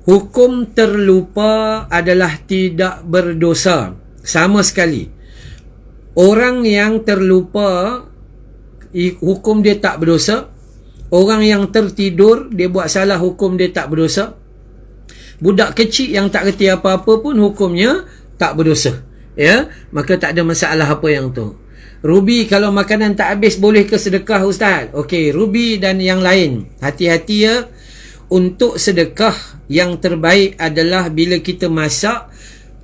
Hukum terlupa adalah tidak berdosa sama sekali. Orang yang terlupa, hukum dia tak berdosa. Orang yang tertidur, dia buat salah, hukum dia tak berdosa. Budak kecil yang tak reti apa-apa pun hukumnya tak berdosa. Ya, maka tak ada masalah apa yang tu. Ruby kalau makanan tak habis boleh ke sedekah Ustaz? Okey, Ruby dan yang lain, hati-hati ya. Untuk sedekah yang terbaik adalah bila kita masak,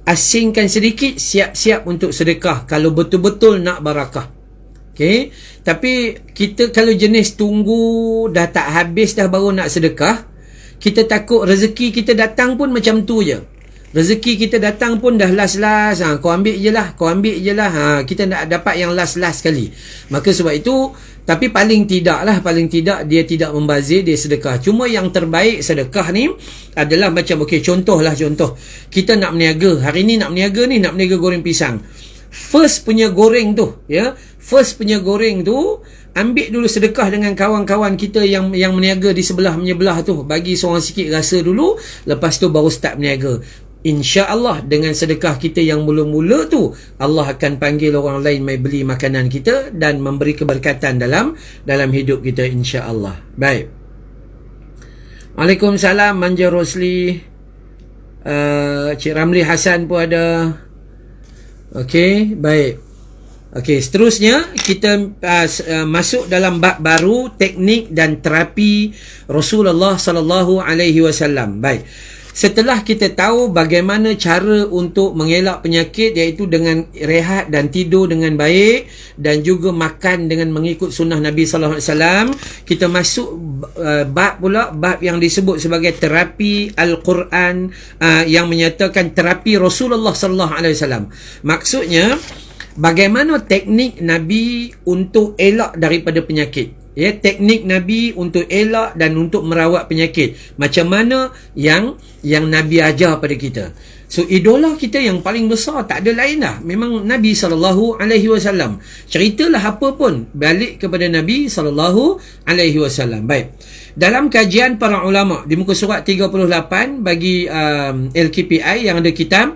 asingkan sedikit, siap-siap untuk sedekah kalau betul-betul nak barakah. Okey, tapi kita kalau jenis tunggu dah tak habis dah baru nak sedekah, kita takut rezeki kita datang pun macam tu je. Rezeki kita datang pun dah last-last, kau ambil je lah, kita nak dapat yang last-last sekali. Maka sebab itu, tapi paling tidak dia tidak membazir, dia sedekah. Cuma yang terbaik sedekah ni adalah macam, okey, contoh, kita nak berniaga, hari ni nak berniaga goreng pisang. First punya goreng tu, ambil dulu sedekah dengan kawan-kawan kita yang berniaga di sebelah-menyebelah tu, bagi seorang sikit rasa dulu, lepas tu baru start berniaga. InsyaAllah dengan sedekah kita yang mula-mula tu, Allah akan panggil orang lain mai beli makanan kita dan memberi keberkatan dalam hidup kita, insyaAllah. Baik. Waalaikumsalam Manja Rosli. Cik Ramli Hassan pun ada. Okey, baik. Okey, seterusnya kita masuk dalam bab baru, teknik dan terapi Rasulullah sallallahu alaihi wasallam. Baik. Setelah kita tahu bagaimana cara untuk mengelak penyakit, iaitu dengan rehat dan tidur dengan baik dan juga makan dengan mengikut sunnah Nabi sallallahu alaihi wasallam, kita masuk bab yang disebut sebagai terapi Al-Quran, yang menyatakan terapi Rasulullah sallallahu alaihi wasallam. Maksudnya bagaimana teknik Nabi untuk elak daripada penyakit. Ya, teknik Nabi untuk elak dan untuk merawat penyakit. Macam mana yang Nabi ajar pada kita. So, idola kita yang paling besar tak ada lain dah, memang Nabi SAW. Ceritalah apa pun, balik kepada Nabi SAW. Baik. Dalam kajian para ulama, di muka surat 38 bagi LKPI yang ada kitab,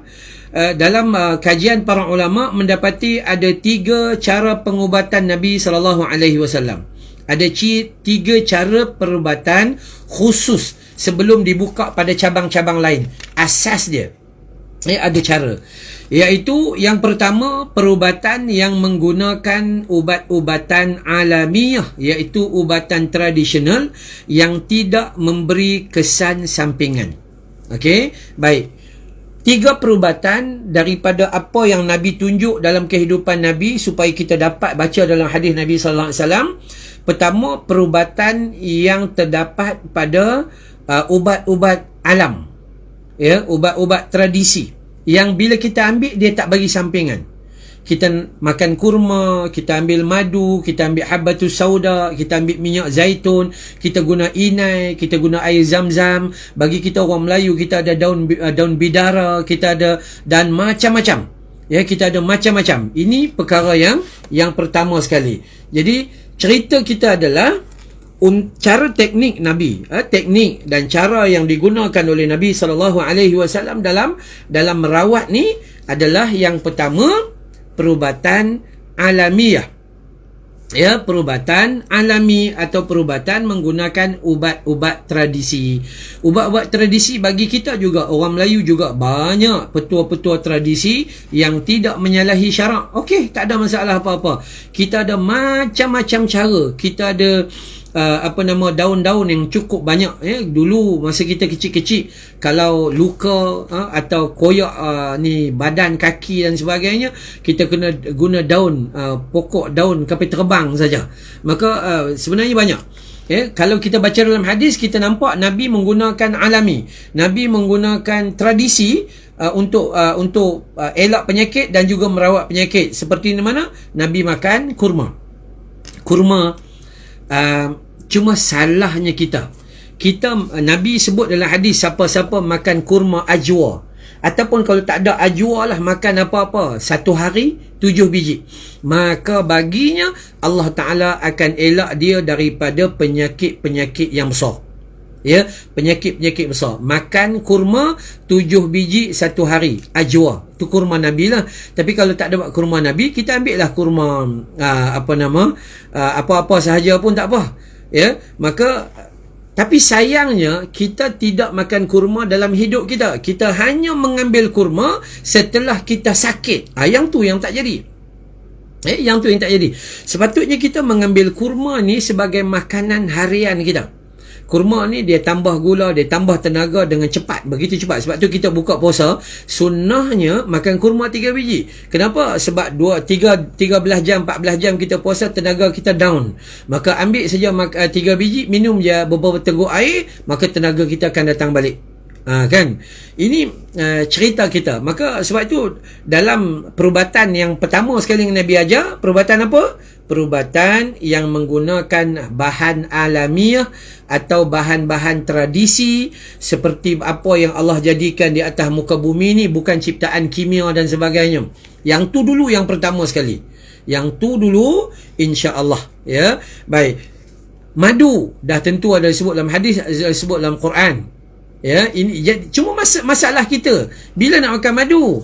dalam kajian para ulama mendapati ada 3 cara pengubatan Nabi SAW. Ada 3 cara perubatan khusus sebelum dibuka pada cabang-cabang lain. Asas dia, ada cara. Iaitu yang pertama, perubatan yang menggunakan ubat-ubatan alamiah, iaitu ubatan tradisional yang tidak memberi kesan sampingan. Okey, baik. 3 perubatan daripada apa yang Nabi tunjuk dalam kehidupan Nabi supaya kita dapat baca dalam hadis Nabi sallallahu alaihi wasallam. Pertama, perubatan yang terdapat pada ubat-ubat alam. Ya, ubat-ubat tradisi yang bila kita ambil dia tak bagi sampingan. Kita makan kurma, kita ambil madu, kita ambil habbatus sauda, kita ambil minyak zaitun, kita guna inai, kita guna air zam-zam. Bagi kita orang Melayu, kita ada daun bidara, kita ada, dan macam-macam. Ya, kita ada macam-macam. Ini perkara yang pertama sekali. Jadi cerita kita adalah cara teknik Nabi, teknik dan cara yang digunakan oleh Nabi SAW dalam merawat ni adalah yang pertama, perubatan alamiah. Ya, perubatan alami atau perubatan menggunakan ubat-ubat tradisi. Ubat-ubat tradisi bagi kita juga, orang Melayu juga banyak petua-petua tradisi yang tidak menyalahi syarak. Okey, tak ada masalah apa-apa. Kita ada macam-macam cara. Kita ada daun-daun yang cukup banyak. Dulu masa kita kecil-kecil, kalau luka atau koyak ni badan, kaki dan sebagainya, kita kena guna daun, pokok daun kapal terbang saja. Maka sebenarnya banyak. Kalau kita baca dalam hadis, kita nampak Nabi menggunakan alami, Nabi menggunakan tradisi untuk elak penyakit dan juga merawat penyakit. Seperti mana? Nabi makan kurma. Cuma salahnya kita Nabi sebut dalam hadis, siapa-siapa makan kurma ajwa, ataupun kalau tak ada ajwa lah, makan apa-apa 1 hari 7 biji, maka baginya Allah Ta'ala akan elak dia daripada penyakit-penyakit yang besar. Ya, penyakit-penyakit besar. Makan kurma 7 biji 1 hari, ajwa, tu kurma Nabi lah. Tapi kalau tak dapat kurma Nabi, kita ambil lah kurma apa-apa sahaja pun tak apa. Ya, maka tapi sayangnya kita tidak makan kurma dalam hidup kita. Kita hanya mengambil kurma setelah kita sakit. Yang tu yang tak jadi. Yang tu yang tak jadi. Sepatutnya kita mengambil kurma ni sebagai makanan harian kita. Kurma ni dia tambah gula, dia tambah tenaga dengan cepat, begitu cepat. Sebab tu kita buka puasa, sunnahnya makan kurma 3 biji. Kenapa? Sebab 13 jam, 14 jam kita puasa, tenaga kita down. Maka ambil saja 3 biji, minum je beberapa teguk air, maka tenaga kita akan datang balik. Kan? Ini cerita kita. Maka sebab itu dalam perubatan yang pertama sekali yang Nabi ajar, perubatan apa? Perubatan yang menggunakan bahan alamiah atau bahan-bahan tradisi seperti apa yang Allah jadikan di atas muka bumi ni, bukan ciptaan kimia dan sebagainya. Yang tu dulu yang pertama sekali. Yang tu dulu, insya-Allah, ya. Baik. Madu dah tentu ada disebut dalam hadis, disebut dalam Quran. Ya, ini cuma masalah kita bila nak makan madu,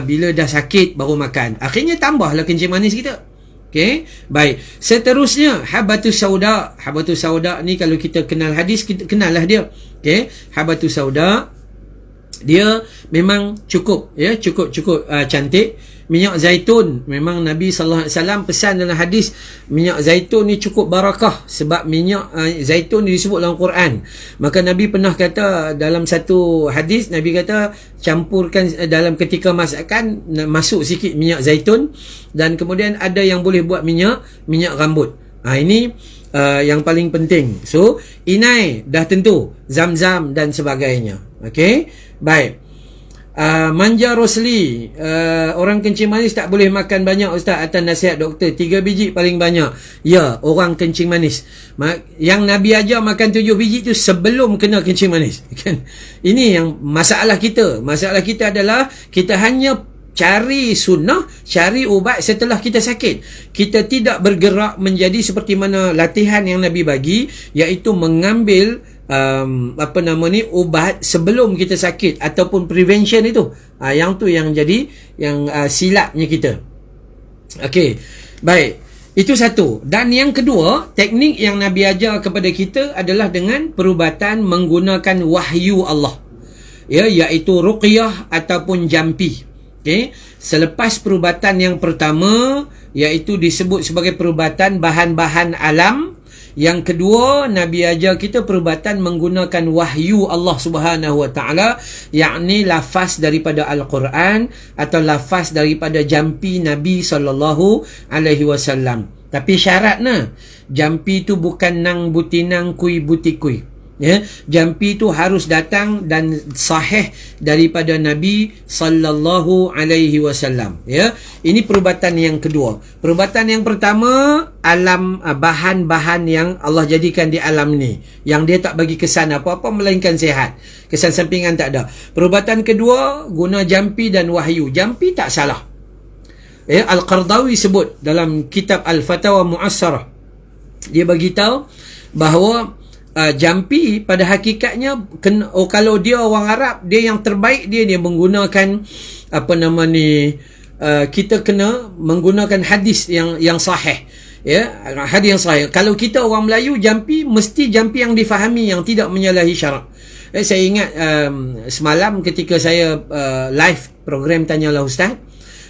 bila dah sakit baru makan. Akhirnya tambahlah kencing manis kita. Okey, baik. Seterusnya habatus sauda. Habatus sauda ni kalau kita kenal hadis, kita kenal lah dia. Okey, habatus sauda dia memang cukup, ya, cukup cantik. Minyak zaitun, memang Nabi sallallahu alaihi wasallam pesan dalam hadis, minyak zaitun ni cukup barakah sebab minyak zaitun disebut dalam Quran. Maka Nabi pernah kata dalam satu hadis, Nabi kata campurkan dalam ketika masakan, masuk sikit minyak zaitun, dan kemudian ada yang boleh buat minyak rambut. Ini yang paling penting. So inai dah tentu, zam-zam dan sebagainya. Okey, baik. Manja rosli, orang kencing manis tak boleh makan banyak, Ustaz, atas nasihat doktor. 3 biji paling banyak. Ya, orang kencing manis. Yang Nabi ajar makan 7 biji tu sebelum kena kencing manis. Kan? Ini yang masalah kita. Masalah kita adalah kita hanya cari sunnah, cari ubat setelah kita sakit. Kita tidak bergerak menjadi seperti mana latihan yang Nabi bagi, iaitu mengambil ubat sebelum kita sakit ataupun prevention itu. Yang tu yang jadi yang silapnya kita. Okey, baik. Itu satu. Dan yang kedua, teknik yang Nabi ajar kepada kita adalah dengan perubatan menggunakan wahyu Allah, ya, iaitu ruqyah ataupun jampi. Okey, selepas perubatan yang pertama, iaitu disebut sebagai perubatan bahan-bahan alam. Yang kedua, Nabi ajar kita perubatan menggunakan wahyu Allah Subhanahu Wa Taala, yakni lafaz daripada Al-Quran atau lafaz daripada jampi Nabi sallallahu alaihi wasallam. Tapi syaratnya, jampi tu bukan nang butinang kui butikui. Ya, jampi itu harus datang dan sahih daripada Nabi sallallahu alaihi wasallam. Ya, ini perubatan yang kedua. Perubatan yang pertama, alam, bahan-bahan yang Allah jadikan di alam ni, yang dia tak bagi kesan apa-apa melainkan sihat. Kesan sampingan tak ada. Perubatan kedua, guna jampi dan wahyu. Jampi tak salah. Ya, Al-Qardawi sebut dalam kitab Al-Fatawa Mu'assarah, dia bagi tahu bahawa jampi pada hakikatnya kalau dia orang Arab, dia yang terbaik, dia menggunakan kita kena menggunakan hadis yang sahih, ya, hadis yang sahih. Kalau kita orang Melayu, jampi mesti jampi yang difahami, yang tidak menyalahi syarak. Saya ingat semalam ketika saya live program Tanyalah Ustaz,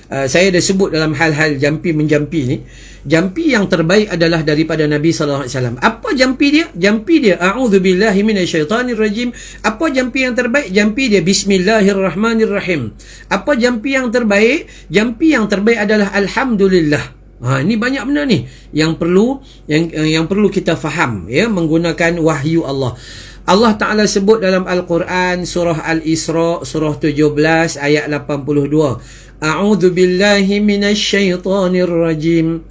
saya dah sebut dalam hal-hal jampi menjampi ni. Jampi yang terbaik adalah daripada Nabi sallallahu alaihi wasallam. Apa jampi dia? Jampi dia a'udzubillahi minasyaitonirrajim. Apa jampi yang terbaik? Jampi dia bismillahirrahmanirrahim. Apa jampi yang terbaik? Jampi yang terbaik adalah alhamdulillah. Ini banyak benda ni yang perlu kita faham, ya, menggunakan wahyu Allah. Allah Ta'ala sebut dalam Al-Quran, surah Al-Isra, surah 17 ayat 82. A'udzu billahi minasyaitonir rajim.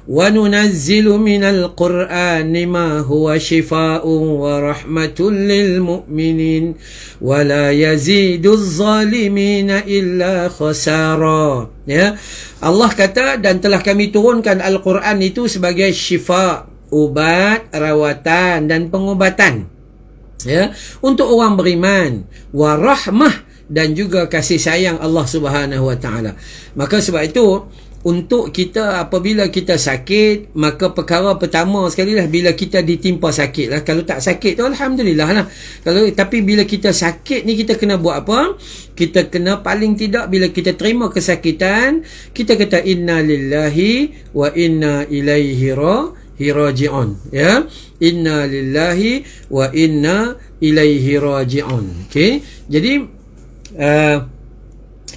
Wa nunazzilu minal Qur'ani ma huwa shifaa'un wa rahmatul lil mu'minin wa la yaziduz zalimina illa khasara. Ya, Allah kata, dan telah kami turunkan Al-Quran itu sebagai syifa, ubat, rawatan dan pengobatan, ya, untuk orang beriman, warahmah, dan juga kasih sayang Allah Subhanahu Wa Taala. Maka sebab itu untuk kita apabila kita sakit, maka perkara pertama sekali lah bila kita ditimpa sakit lah. Kalau tak sakit tu alhamdulillah lah. Tapi bila kita sakit ni, kita kena buat apa? Kita kena paling tidak bila kita terima kesakitan, kita kata inna lillahi wa inna ilaihi raji'un, ya. Inna lillahi wa inna ilaihi raji'un. Okey. Jadi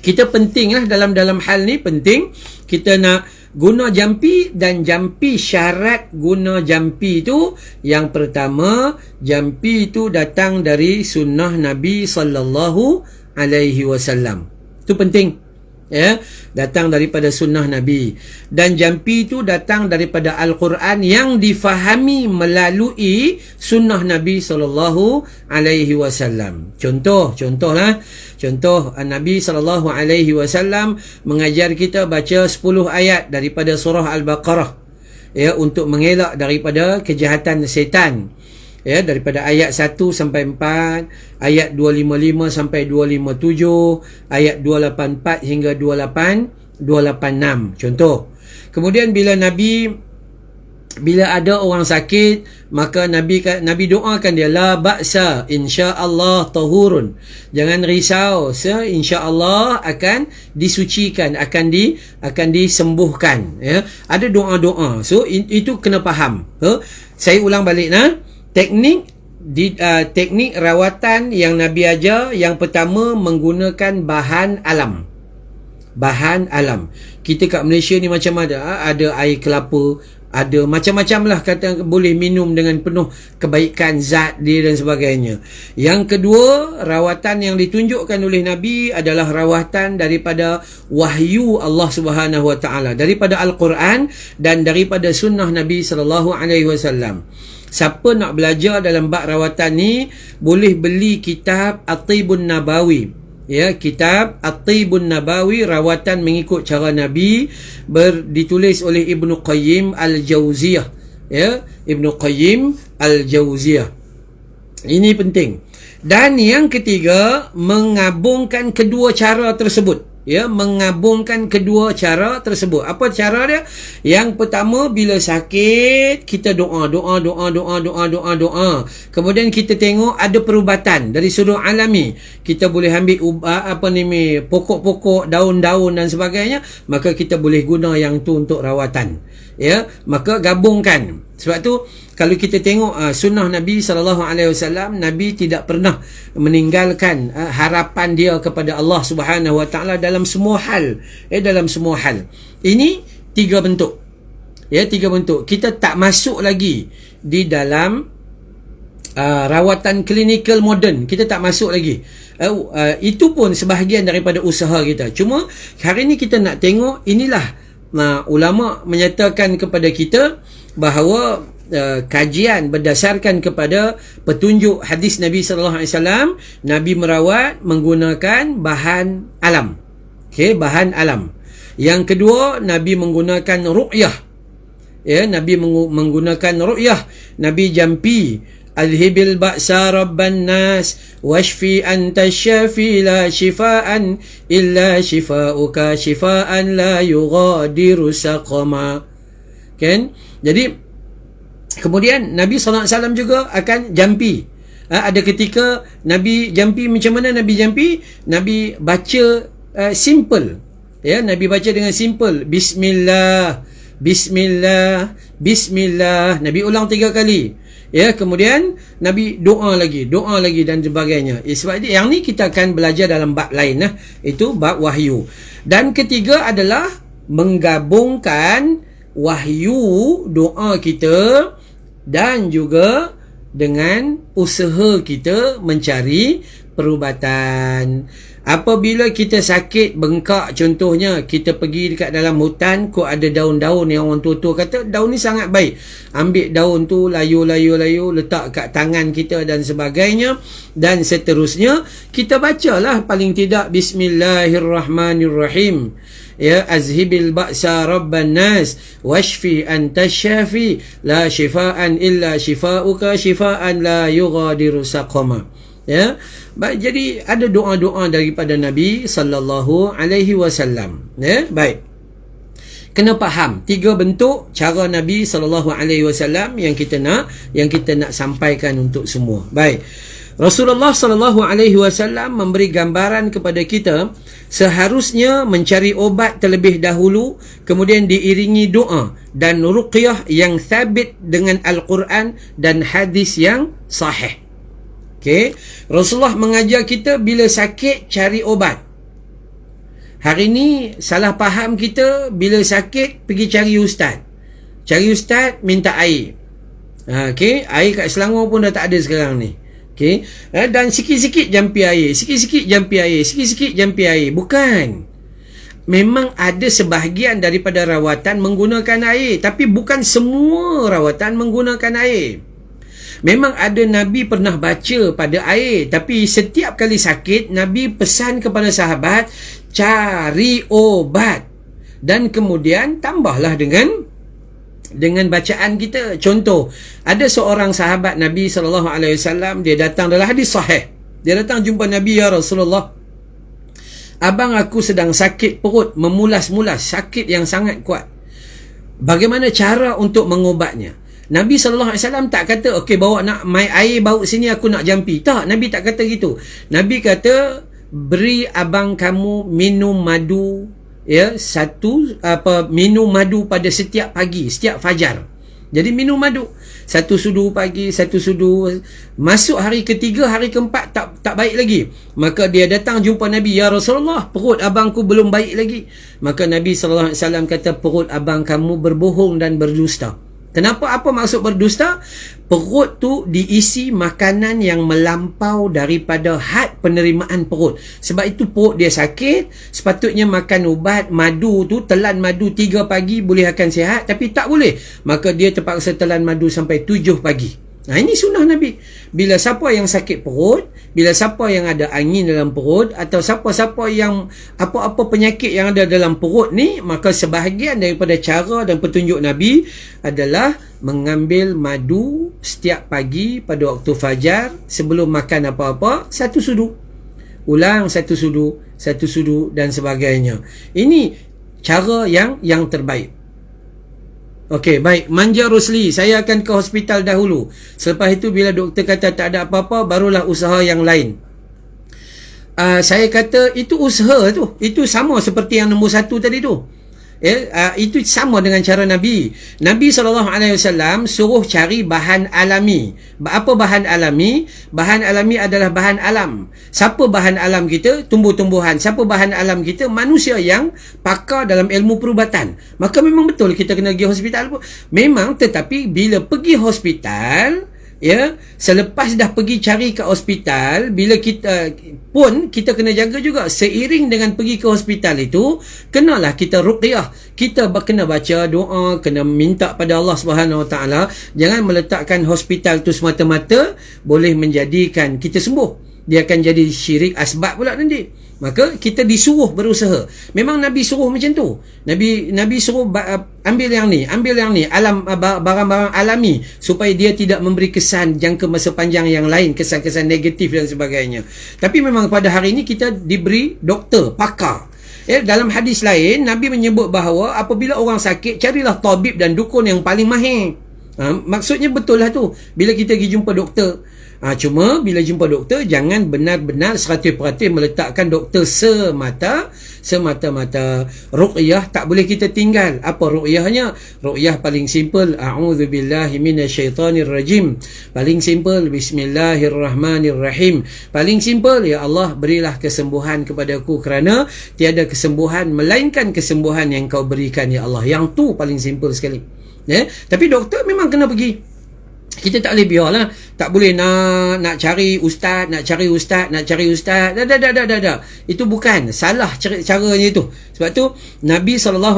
kita penting lah dalam hal ni, penting kita nak guna jampi. Dan jampi, syarat guna jampi tu, yang pertama, jampi tu datang dari sunnah Nabi sallallahu alaihi wasallam. Itu penting, ya, datang daripada sunnah Nabi. Dan jampi tu datang daripada Al-Quran yang difahami melalui sunnah Nabi sallallahu alaihi wasallam. Contohlah, Nabi sallallahu alaihi wasallam mengajar kita baca 10 ayat daripada surah Al-Baqarah, ya, untuk mengelak daripada kejahatan setan, ya, daripada ayat 1 sampai 4, ayat 255 sampai 257, ayat 284 hingga 286. Contoh. Kemudian bila ada orang sakit, maka Nabi doakan dia, la ba'sa insya-Allah tahurun. Jangan risau, insya-Allah akan disucikan, akan disembuhkan, ya. Ada doa-doa. So itu kena faham. Saya ulang balik teknik rawatan yang Nabi ajar, yang pertama menggunakan bahan alam. Kita kat Malaysia ni macam ada air kelapa, ada macam-macam lah, kata boleh minum dengan penuh kebaikan zat dia dan sebagainya. Yang kedua, rawatan yang ditunjukkan oleh Nabi adalah rawatan daripada wahyu Allah Subhanahu Wa Taala, daripada Al-Quran dan daripada sunnah Nabi sallallahu alaihi wasallam. Siapa nak belajar dalam bab rawatan ni, boleh beli kitab At-Tibun Nabawi, ya, kitab At-Tibun Nabawi, rawatan mengikut cara Nabi, ditulis oleh Ibnu Qayyim Al-Jauziyah, ya, Ibnu Qayyim Al-Jauziyah. Ini penting. Dan yang ketiga, mengabungkan kedua cara tersebut, ya, mengabungkan kedua cara tersebut. Apa cara dia? Yang pertama, bila sakit, kita doa. Kemudian kita tengok ada perubatan dari sudut alami. Kita boleh ambil pokok-pokok, daun-daun dan sebagainya, maka kita boleh guna yang tu untuk rawatan, ya. Maka gabungkan. Sebab tu kalau kita tengok sunnah Nabi sallallahu alaihi wasallam, Nabi tidak pernah meninggalkan harapan dia kepada Allah Subhanahu Wa Taala dalam semua hal, dalam semua hal. Ini 3 bentuk. Ya, 3 bentuk. Kita tak masuk lagi di dalam rawatan klinikal moden. Kita tak masuk lagi. Itu pun sebahagian daripada usaha kita. Cuma hari ni kita nak tengok, inilah ulama menyatakan kepada kita bahawa kajian berdasarkan kepada petunjuk hadis Nabi sallallahu alaihi wasallam, Nabi merawat menggunakan bahan alam. Okey, bahan alam. Yang kedua, Nabi menggunakan ruqyah. Ya, Nabi menggunakan ruqyah. Nabi jampi, alhibil ba'sa rabban nas washfi anta syafi la shifaan illa shifauka shifaan la yughadiru saqama. Kan? Jadi kemudian Nabi sallallahu alaihi wasallam juga akan jampi. Ada ketika Nabi jampi, macam mana Nabi jampi? Nabi baca simple. Ya, Nabi baca dengan simple. Bismillah, bismillah, bismillah. Nabi ulang 3 kali. Ya, kemudian Nabi doa lagi dan sebagainya. Sebab yang ni kita akan belajar dalam bab lain lah. Itu bab wahyu. Dan ketiga adalah menggabungkan wahyu doa kita dan juga dengan usaha kita mencari perubatan. Apabila kita sakit bengkak, contohnya kita pergi dekat dalam hutan, kok ada daun-daun yang orang tua-tua kata daun ni sangat baik, ambil daun tu, layu letak kat tangan kita dan sebagainya, dan seterusnya. Kita bacalah paling tidak Bismillahirrahmanirrahim. Ya, azhibil ba'sa rabban nas washfi anta syafi la shifaan illa shifauka shifaan la yughadiru saqama. Ya, baik. Jadi ada doa-doa daripada Nabi sallallahu alaihi wasallam. Ya, baik. Kena faham 3 bentuk cara Nabi SAW yang kita nak sampaikan untuk semua. Baik. Rasulullah SAW memberi gambaran kepada kita seharusnya mencari obat terlebih dahulu, kemudian diiringi doa dan ruqyah yang sabit dengan Al-Quran dan hadis yang sahih. Okey, Rasulullah mengajar kita bila sakit cari obat. Hari ni salah faham kita, bila sakit pergi cari ustaz. Cari ustaz minta air. Okey, air kat Selangor pun dah tak ada sekarang ni. Okey, dan sikit-sikit jampi air, sikit-sikit jampi air, sikit-sikit jampi air. Bukan. Memang ada sebahagian daripada rawatan menggunakan air, tapi bukan semua rawatan menggunakan air. Memang ada Nabi pernah baca pada air, tapi setiap kali sakit Nabi pesan kepada sahabat cari obat, dan kemudian tambahlah dengan bacaan kita. Contoh, ada seorang sahabat Nabi SAW, dia datang dalam hadis sahih. Dia datang jumpa Nabi, ya Rasulullah, abang aku sedang sakit perut, memulas-mulas, sakit yang sangat kuat. Bagaimana cara untuk mengobatnya? Nabi SAW tak kata, okey bawa nak mai air, bawa sini aku nak jampi. Tak, Nabi tak kata gitu. Nabi kata, beri abang kamu minum madu, ya, minum madu pada setiap pagi, setiap fajar. Jadi minum madu 1 sudu pagi, 1 sudu. Masuk hari ketiga, hari keempat tak baik lagi. Maka dia datang jumpa Nabi, ya Rasulullah, perut abangku belum baik lagi. Maka Nabi SAW kata, perut abang kamu berbohong dan berdusta. Kenapa? Apa maksud berdusta? Perut tu diisi makanan yang melampau daripada had penerimaan perut. Sebab itu perut dia sakit, sepatutnya makan ubat, madu tu, telan madu 3 pagi boleh akan sihat, tapi tak boleh. Maka dia terpaksa telan madu sampai 7 pagi. Nah, ini sunnah Nabi. Bila siapa yang sakit perut, bila siapa yang ada angin dalam perut, atau siapa-siapa yang apa-apa penyakit yang ada dalam perut ni, maka sebahagian daripada cara dan petunjuk Nabi adalah mengambil madu setiap pagi pada waktu fajar sebelum makan apa-apa, 1 sudu. Ulang 1 sudu, 1 sudu dan sebagainya. Ini cara yang terbaik. Okey, baik. Manja Rosli, saya akan ke hospital dahulu. Selepas itu bila doktor kata tak ada apa-apa, barulah usaha yang lain. Saya kata itu usaha tu. Itu sama seperti yang nombor 1 tadi tu. Itu sama dengan cara Nabi. Nabi SAW suruh cari bahan alami. Apa bahan alami? Bahan alami adalah bahan alam. Siapa bahan alam kita? Tumbuh-tumbuhan. Siapa bahan alam kita? Manusia yang pakar dalam ilmu perubatan. Maka memang betul kita kena pergi hospital pun. Memang, tetapi bila pergi hospital, ya, selepas dah pergi cari ke hospital, bila kita kena jaga juga. Seiring dengan pergi ke hospital itu, kenalah kita ruqyah. Kita kena baca doa, kena minta pada Allah SWT. Jangan meletakkan hospital tu semata-mata boleh menjadikan kita sembuh. Dia akan jadi syirik asbab pula nanti. Maka kita disuruh berusaha. Memang Nabi suruh macam tu. Nabi suruh ambil yang ni, alam, barang-barang alami, supaya dia tidak memberi kesan jangka masa panjang yang lain, kesan-kesan negatif dan sebagainya. Tapi memang pada hari ini kita diberi doktor, pakar. Dalam hadis lain Nabi menyebut bahawa apabila orang sakit, carilah tabib dan dukun yang paling mahir. Maksudnya betul lah tu. Bila kita pergi jumpa doktor, cuma bila jumpa doktor, jangan benar-benar 100% meletakkan doktor semata-mata. Ruqyah tak boleh kita tinggal. Apa ruqyahnya? Ruqyah paling simple, a'udzubillahi minasyaitanirrajim. Paling simple, bismillahirrahmanirrahim. Paling simple, ya Allah, berilah kesembuhan kepadaku, kerana tiada kesembuhan melainkan kesembuhan yang kau berikan, ya Allah. Yang tu paling simple sekali. Tapi doktor memang kena pergi. Kita tak boleh biarlah. Tak boleh nak cari ustaz, nak cari ustaz. Dah. Itu bukan. Salah caranya itu. Sebab tu Nabi SAW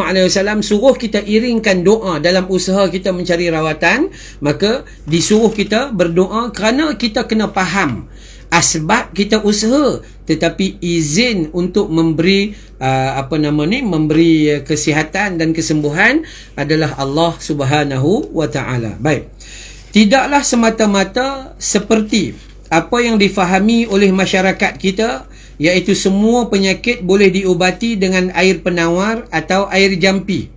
suruh kita iringkan doa dalam usaha kita mencari rawatan. Maka disuruh kita berdoa kerana kita kena faham asbab kita usaha, tetapi izin untuk memberi memberi kesihatan dan kesembuhan adalah Allah Subhanahu wa taala. Baik. Tidaklah semata-mata seperti apa yang difahami oleh masyarakat kita, iaitu semua penyakit boleh diubati dengan air penawar atau air jampi.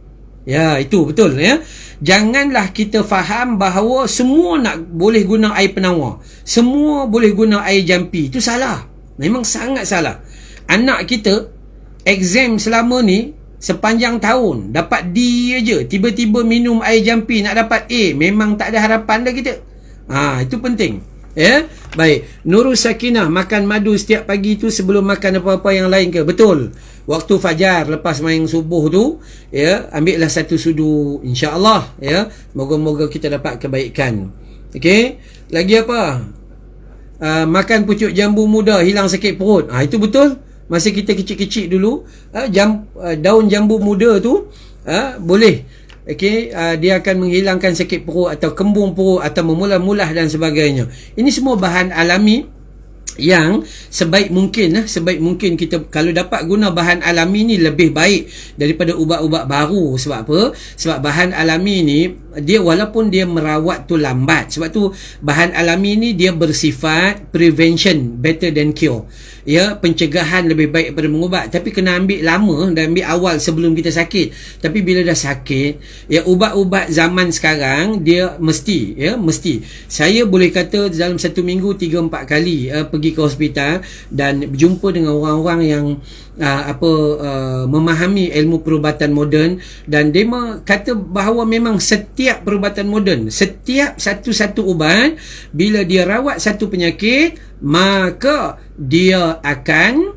Ya, itu betul ya. Janganlah kita faham bahawa semua nak boleh guna air penawar. Semua boleh guna air jampi. Itu salah. Memang sangat salah. Anak kita exam selama ni sepanjang tahun dapat D aja. Tiba-tiba minum air jampi nak dapat A. Memang tak ada harapan dah kita. Itu penting. Ya, baik. Nurul Sakinah, makan madu setiap pagi tu sebelum makan apa-apa yang lain ke? Betul. Waktu fajar lepas main subuh tu, ya, ambillah satu sudu, insya-Allah, ya. Moga-moga kita dapat kebaikan. Okey. Lagi apa? Makan pucuk jambu muda hilang sakit perut. Itu betul. Masa kita kecil-kecil dulu, daun jambu muda tu boleh. Okey, dia akan menghilangkan sakit perut atau kembung perut atau memulah-mulah dan sebagainya. Ini semua bahan alami yang sebaik mungkin kita kalau dapat guna bahan alami ni lebih baik daripada ubat-ubat baru. Sebab apa? Sebab bahan alami ni dia walaupun dia merawat tu lambat. Sebab tu bahan alami ni dia bersifat prevention better than cure. Ya, pencegahan lebih baik daripada mengubat, tapi kena ambil lama dan ambil awal sebelum kita sakit. Tapi bila dah sakit, ya, ubat-ubat zaman sekarang dia mesti saya boleh kata dalam satu minggu 3-4 kali pergi ke hospital dan berjumpa dengan orang-orang yang memahami ilmu perubatan moden, dan dia kata bahawa memang setiap perubatan moden, setiap satu-satu ubat, bila dia rawat satu penyakit, maka dia akan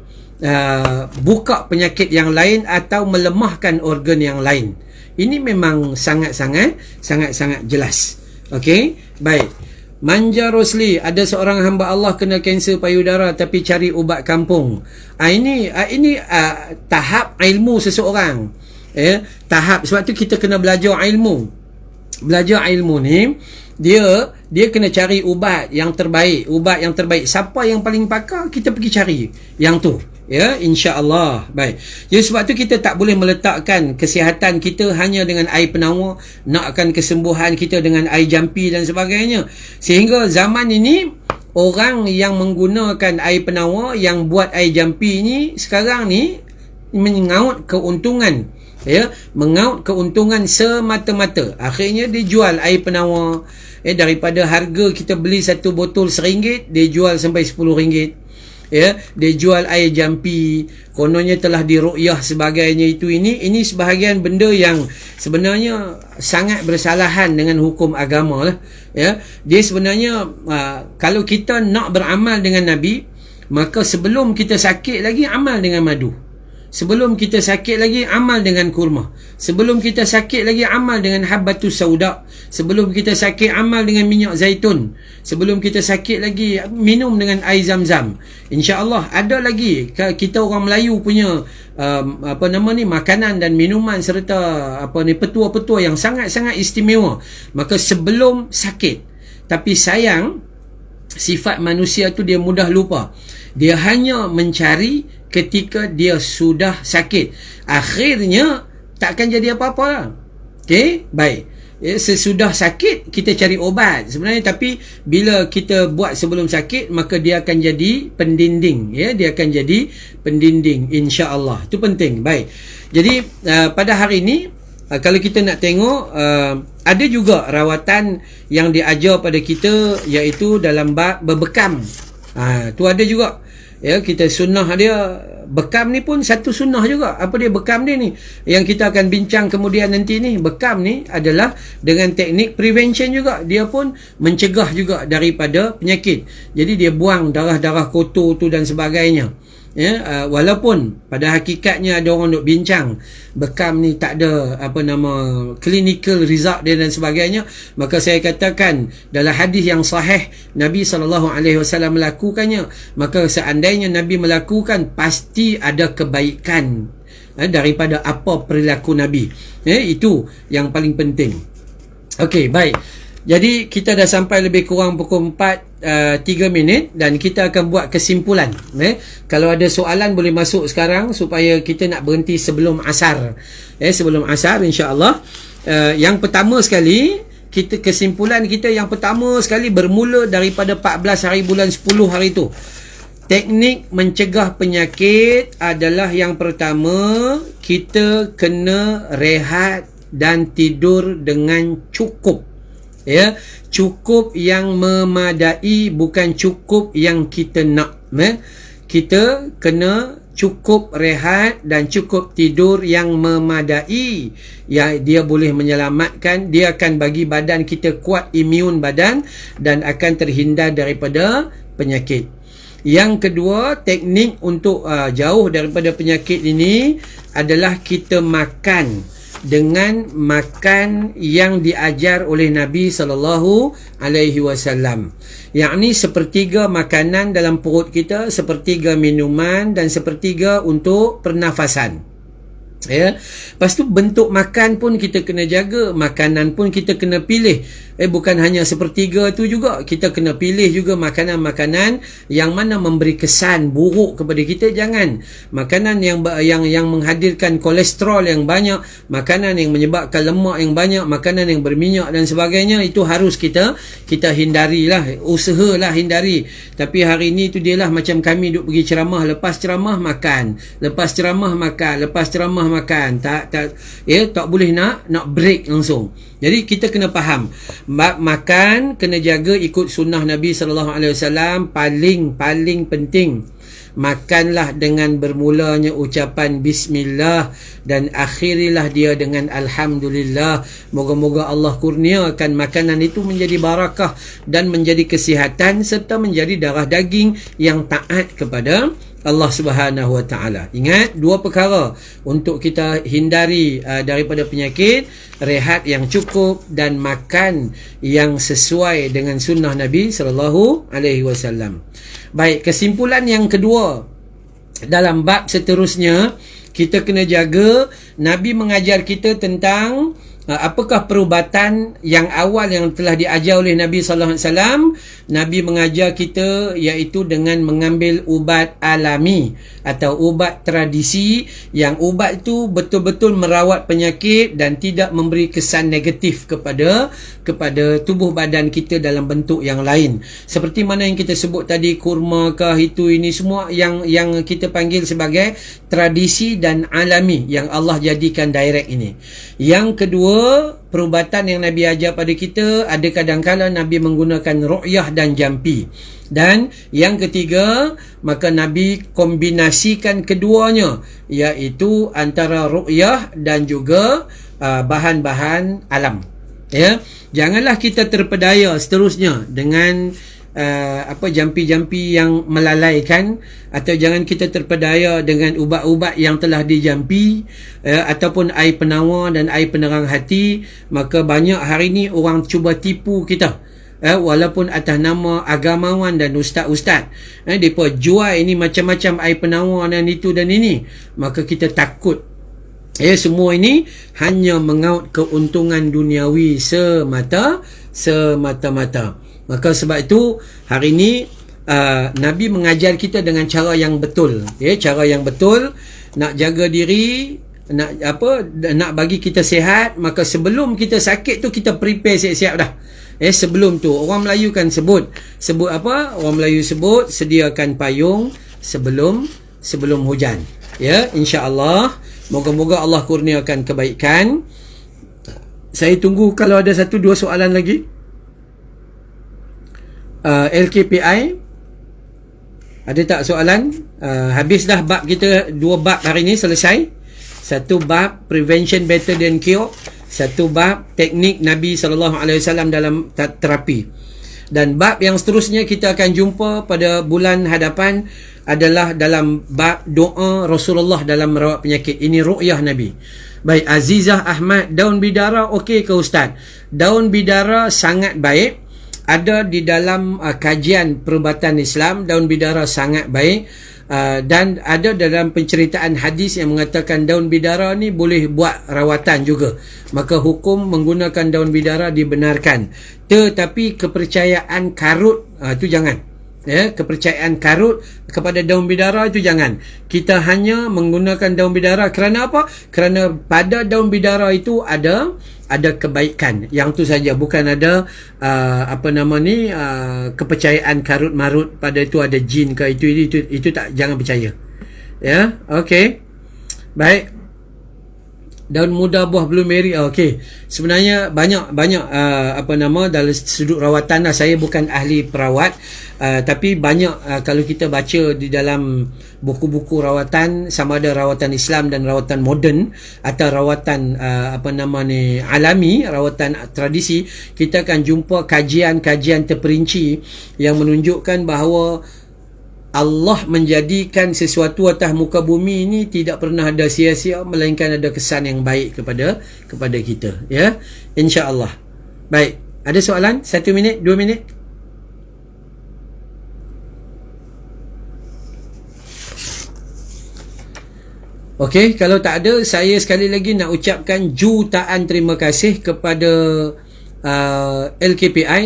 buka penyakit yang lain atau melemahkan organ yang lain. Ini memang sangat-sangat jelas. Okey, baik. Manja Rosli, ada seorang hamba Allah kena kanser payudara tapi cari ubat kampung. Ini tahap ilmu seseorang. Tahap, sebab tu kita kena belajar ilmu. Belajar ilmu ni, dia kena cari ubat yang terbaik. Siapa yang paling pakar, kita pergi cari yang tu. Ya, insya-Allah. Baik. Jadi sebab tu kita tak boleh meletakkan kesihatan kita hanya dengan air penawar, nakkan kesembuhan kita dengan air jampi dan sebagainya. Sehingga zaman ini orang yang menggunakan air penawar, yang buat air jampi ni sekarang ni mengaut keuntungan. Ya, mengaut keuntungan semata-mata. Akhirnya dia jual air penawar. Daripada harga kita beli satu botol RM1, dia jual sampai RM10. Ya, dia jual air jampi, kononnya telah diruqyah sebagainya. Ini sebahagian benda yang sebenarnya sangat bersalahan dengan hukum agama lah. Ya, dia sebenarnya kalau kita nak beramal dengan Nabi, maka sebelum kita sakit lagi amal dengan madu. Sebelum kita sakit lagi amal dengan kurma. Sebelum kita sakit lagi amal dengan habbatus sauda. Sebelum kita sakit amal dengan minyak zaitun. Sebelum kita sakit lagi minum dengan air zam-zam. InsyaAllah ada lagi kita orang Melayu punya makanan dan minuman serta petua-petua yang sangat-sangat istimewa. Maka sebelum sakit. Tapi sayang, sifat manusia tu dia mudah lupa. Dia hanya mencari ketika dia sudah sakit. Akhirnya takkan jadi apa-apa lah. Okey, baik. Sesudah sakit kita cari obat sebenarnya, tapi bila kita buat sebelum sakit, maka dia akan jadi pendinding. Ya, dia akan jadi pendinding, insya-Allah. Itu penting. Baik. Jadi pada hari ini kalau kita nak tengok, ada juga rawatan yang diajar pada kita, iaitu dalam bab berbekam. Tu ada juga. Ya, kita sunnah dia, bekam ni pun satu sunnah juga. Apa dia bekam dia ni? Yang kita akan bincang kemudian nanti ni. Bekam ni adalah dengan teknik prevention juga. Dia pun mencegah juga daripada penyakit. Jadi dia buang darah-darah kotor tu dan sebagainya. Ya, walaupun pada hakikatnya ada orang duk bincang bekam ni tak ada clinical result dia dan sebagainya, maka saya katakan dalam hadis yang sahih Nabi SAW melakukannya. Maka seandainya Nabi melakukan, pasti ada kebaikan daripada apa perilaku Nabi. Itu yang paling penting. Okey, baik. Jadi kita dah sampai lebih kurang pukul 4 3 minit dan kita akan buat kesimpulan. Kalau ada soalan boleh masuk sekarang supaya kita nak berhenti sebelum asar. Sebelum asar insya-Allah. Yang pertama sekali, kesimpulan kita yang pertama sekali bermula daripada 14 hari bulan 10 hari tu. Teknik mencegah penyakit adalah yang pertama, kita kena rehat dan tidur dengan cukup. Ya, cukup yang memadai, bukan cukup yang kita nak. Kita kena cukup rehat dan cukup tidur yang memadai. Ya, dia boleh menyelamatkan, dia akan bagi badan kita kuat, imun badan, dan akan terhindar daripada penyakit. Yang kedua, teknik untuk jauh daripada penyakit ini adalah kita makan dengan makan yang diajar oleh Nabi SAW. Yakni sepertiga makanan dalam perut kita, sepertiga minuman, dan sepertiga untuk pernafasan. Ya, lepas tu bentuk makan pun kita kena jaga, makanan pun kita kena pilih. Bukan hanya sepertiga tu juga, kita kena pilih juga makanan-makanan yang mana memberi kesan buruk kepada kita. Jangan makanan yang menghadirkan kolesterol yang banyak, makanan yang menyebabkan lemak yang banyak, makanan yang berminyak dan sebagainya. Itu harus kita hindarilah, usahalah hindari. Tapi hari ni tu dialah macam kami duk pergi ceramah, lepas ceramah makan, lepas ceramah makan, lepas ceramah makan, tak boleh nak break langsung. Jadi kita kena faham, makan kena jaga ikut sunnah Nabi SAW. Paling penting, makanlah dengan bermulanya ucapan bismillah dan akhirilah dia dengan alhamdulillah. Moga-moga Allah kurniakan makanan itu menjadi barakah dan menjadi kesihatan serta menjadi darah daging yang taat kepada Allah Subhanahu Wa Taala. Ingat dua perkara untuk kita hindari daripada penyakit: rehat yang cukup dan makan yang sesuai dengan sunnah Nabi sallallahu alaihi wasallam. Baik, kesimpulan yang kedua dalam bab seterusnya, kita kena jaga. Nabi mengajar kita tentang apakah perubatan yang awal yang telah diajar oleh Nabi sallallahu alaihi wasallam. Nabi mengajar kita iaitu dengan mengambil ubat alami atau ubat tradisi, yang ubat itu betul-betul merawat penyakit dan tidak memberi kesan negatif kepada tubuh badan kita dalam bentuk yang lain. Seperti mana yang kita sebut tadi, kurma kah, itu ini semua yang kita panggil sebagai tradisi dan alami yang Allah jadikan direct ini. Yang kedua, perubatan yang Nabi ajar pada kita, ada kadang-kala Nabi menggunakan ru'yah dan jampi. Dan yang ketiga, maka Nabi kombinasikan keduanya, iaitu antara ru'yah dan juga bahan-bahan alam. Ya, janganlah kita terpedaya seterusnya dengan jampi-jampi yang melalaikan, atau jangan kita terpedaya dengan ubat-ubat yang telah dijampi, ataupun air penawar dan air penerang hati. Maka banyak hari ni orang cuba tipu kita, walaupun atas nama agamawan dan ustaz-ustaz. Mereka jual ini macam-macam air penawar dan itu dan ini. Maka kita takut. Semua ini hanya mengaut keuntungan duniawi semata-mata. Maka sebab itu hari ini Nabi mengajar kita dengan cara yang betul. Cara yang betul nak jaga diri, nak bagi kita sihat. Maka sebelum kita sakit tu, kita prepare siap-siap dah. Sebelum tu orang Melayu kan sebut apa? Orang Melayu sebut sediakan payung sebelum hujan. Insya-Allah, moga-moga Allah kurniakan kebaikan. Saya tunggu kalau ada 1-2 soalan lagi. LKPI, ada tak soalan? Habis dah bab kita. 2 bab hari ni selesai. 1 bab prevention better than cure, 1 bab teknik Nabi SAW dalam terapi. Dan bab yang seterusnya kita akan jumpa pada bulan hadapan adalah dalam bab doa Rasulullah dalam merawat penyakit. Ini ru'yah Nabi. Baik, Azizah Ahmad, daun bidara okey ke Ustaz? Daun bidara sangat baik. Ada di dalam kajian perubatan Islam, daun bidara sangat baik. Dan ada dalam penceritaan hadis yang mengatakan daun bidara ni boleh buat rawatan juga. Maka hukum menggunakan daun bidara dibenarkan. Tetapi kepercayaan karut itu jangan. Kepercayaan karut kepada daun bidara itu jangan. Kita hanya menggunakan daun bidara kerana apa? Kerana pada daun bidara itu ada kebaikan. Yang tu saja, bukan ada kepercayaan karut marut pada itu ada jin ke itu tak, jangan percaya. Okey. Baik. daun muda buah blueberry. Okey. Sebenarnya banyak dalam sudut rawatan lah. Saya bukan ahli perawat, tapi banyak kalau kita baca di dalam buku-buku rawatan, sama ada rawatan Islam dan rawatan moden atau rawatan alami, rawatan tradisi, kita akan jumpa kajian-kajian terperinci yang menunjukkan bahawa Allah menjadikan sesuatu atas muka bumi ini tidak pernah ada sia-sia, melainkan ada kesan yang baik kepada kita, ya, insya-Allah. Baik, ada soalan? 1 minit, 2 minit? Okey, kalau tak ada, saya sekali lagi nak ucapkan jutaan terima kasih kepada LKPI